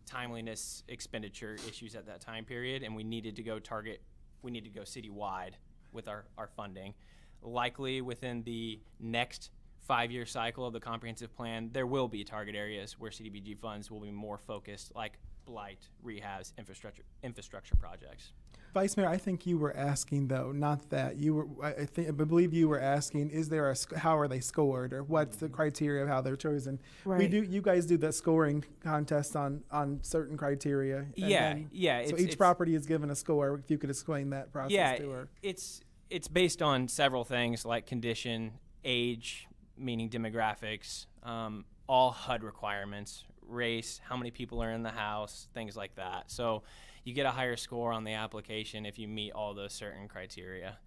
timeliness expenditure issues at that time period, and we needed to go citywide with our funding. Likely within the next 5-year cycle of the comprehensive plan, there will be target areas where CDBG funds will be more focused, like blight, rehabs, infrastructure projects. Vice Mayor, I think you were asking though, not that you were. I believe you were asking, is there how are they scored, or what's the criteria of how they're chosen? Right. You guys do the scoring contest on certain criteria. And Yeah. So it's each property is given a score. If you could explain that process to her. It's based on several things like condition, age, meaning demographics, all HUD requirements, race, how many people are in the house, things like that. So you get a higher score on the application if you meet all those certain criteria.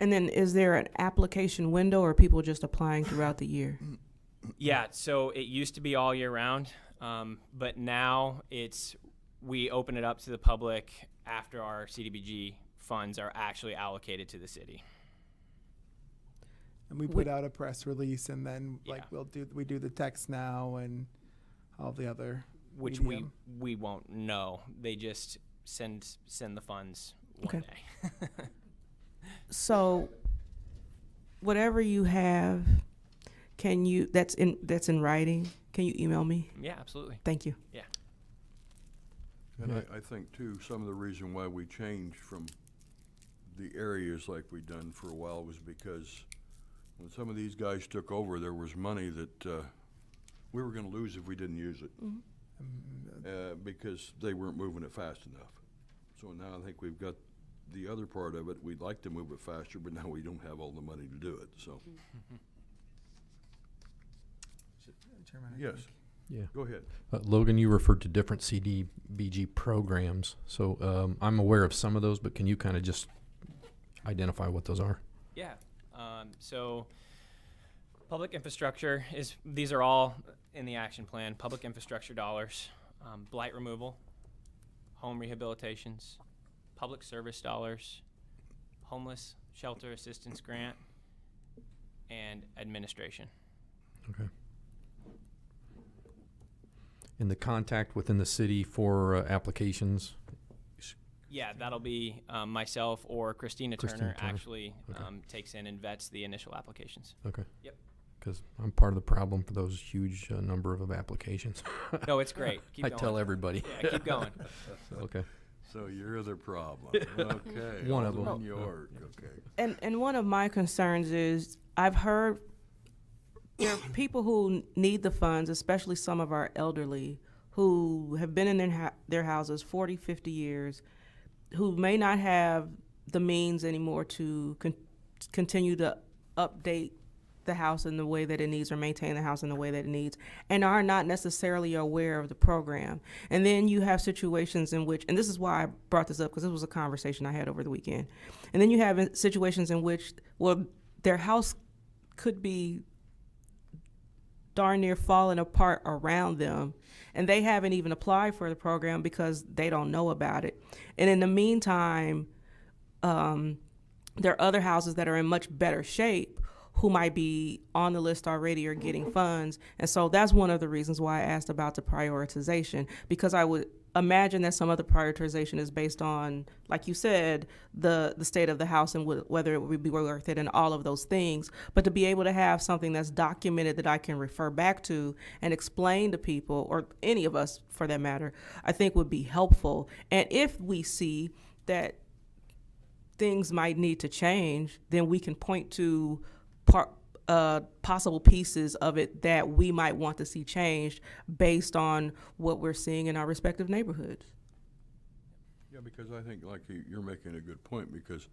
And then is there an application window, or are people just applying throughout the year? Yeah, so it used to be all year round, but now we open it up to the public after our CDBG funds are actually allocated to the city. And we put out a press release, and then Yeah. we do the text now and all the other. Which medium. we won't know. They just send the funds one Okay. day. So, whatever you have, that's in writing? Can you email me? Yeah, absolutely. Thank you. Yeah. And I think too, some of the reason why we changed from the areas like we done for a while was because when some of these guys took over, there was money that we were gonna lose if we didn't use it. Because they weren't moving it fast enough. So now I think we've got the other part of it. We'd like to move it faster, but now we don't have all the money to do it, so. Chairman, I Yes, Yeah. go ahead. Logan, you referred to different CDBG programs. So I'm aware of some of those, but can you kind of just identify what those are? Yeah. So public infrastructure these are all in the action plan. Public infrastructure dollars, blight removal, home rehabilitations, public service dollars, homeless shelter assistance grant, and administration. Okay. And the contact within the city for applications? Yeah, that'll be myself or Christina Turner Turner. actually Okay. takes in and vets the initial applications. Okay. Yep. Because I'm part of the problem for those huge number of applications. No, it's great. Keep I going. tell everybody. Yeah, keep going. Okay. So you're the problem. Okay. One of them. Alderman York, okay. And one of my concerns is I've heard there are people who need the funds, especially some of our elderly, who have been in their houses 40, 50 years, who may not have the means anymore to continue to update the house in the way that it needs or maintain the house in the way that it needs, and are not necessarily aware of the program. And then you have situations in which, and this is why I brought this up because this was a conversation I had over the weekend, and then you have situations in which, well, their house could be darn near falling apart around them, and they haven't even applied for the program because they don't know about it. And in the meantime, there are other houses that are in much better shape who might be on the list already or getting funds. And so that's one of the reasons why I asked about the prioritization, because I would imagine that some of the prioritization is based on, like you said, the state of the house and whether it would be worth it and all of those things. But to be able to have something that's documented that I can refer back to and explain to people, or any of us for that matter, I think would be helpful. And if we see that things might need to change, then we can point to possible pieces of it that we might want to see changed based on what we're seeing in our respective neighborhoods. Yeah, because I think like you're making a good point, because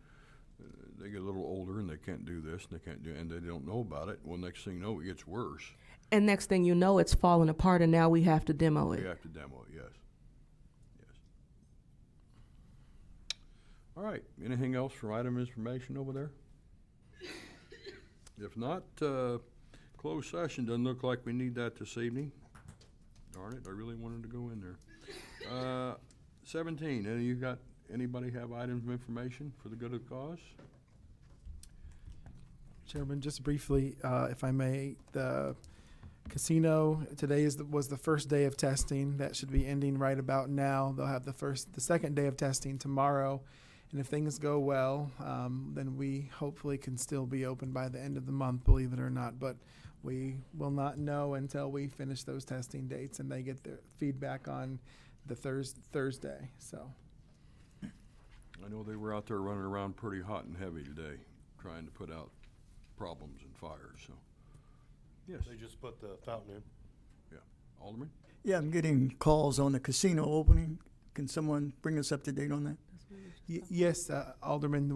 they get a little older and they can't do this and they can't do, and they don't know about it. Well, next thing you know, it gets worse. And next thing you know, it's falling apart, and now we have to demo it. We have to demo it, yes. Yes. All right, anything else from item information over there? If not, closed session, doesn't look like we need that this evening. Darn it, I really wanted to go in there. 17, anybody have items of information for the good of the cause? Chairman, just briefly, if I may, the casino today was the first day of testing. That should be ending right about now. They'll have the second day of testing tomorrow, and if things go well, then we hopefully can still be open by the end of the month, believe it or not. But we will not know until we finish those testing dates and they get their feedback on the Thursday. So. I know they were out there running around pretty hot and heavy today, trying to put out problems and fires, so, yes. They just put the fountain in. Yeah. Alderman? Yeah, I'm getting calls on the casino opening. Can someone bring us up to date on that? Yes, Alderman,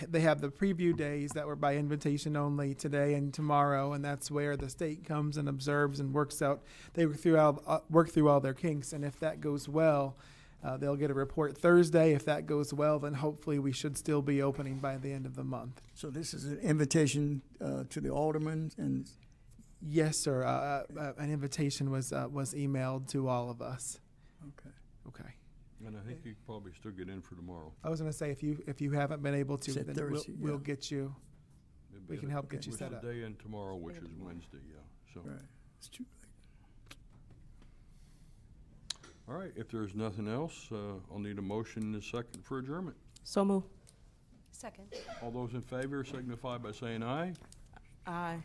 they have the preview days that were by invitation only today and tomorrow, and that's where the state comes and observes and works out. They work through all their kinks, and if that goes well, they'll get a report Thursday. If that goes well, then hopefully we should still be opening by the end of the month. So this is an invitation to the aldermen and. Yes, sir. An invitation was emailed to all of us. Okay. Okay. And I think you can probably still get in for tomorrow. I was going to say, if you haven't been able to, Said then Thursday, we'll yeah. get you. We can help get you set up. Which is the day in tomorrow, which is Wednesday, yeah, so. Right. It's too late. All right, if there's nothing else, I'll need a motion in a second for adjournment. So move. Second. All those in favor signify by saying aye. Aye.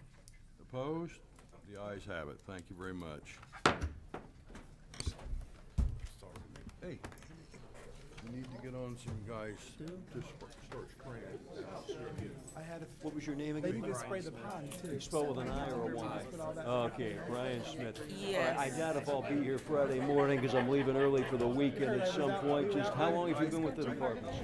Opposed? The ayes have it. Thank you very much. Hey, we need to get on some guys to start spraying. I had What was your name They again? need to spray the pond too. You spell with an I or a Y? Put all that- Okay, Brian Smith. Yes. I doubt if I'll be here Friday morning because I'm leaving early for the weekend at some point. Just how long have you been with the department?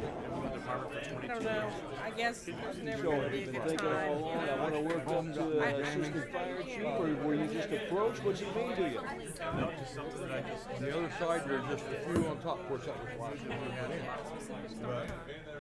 I don't know, I guess there's never So gonna have be you a been good thinking how time. long I want to work up to assistant fire chief, or were you just approached? What's he mean to you? The other side, there's just a few on top, of course, that was the last one we had in.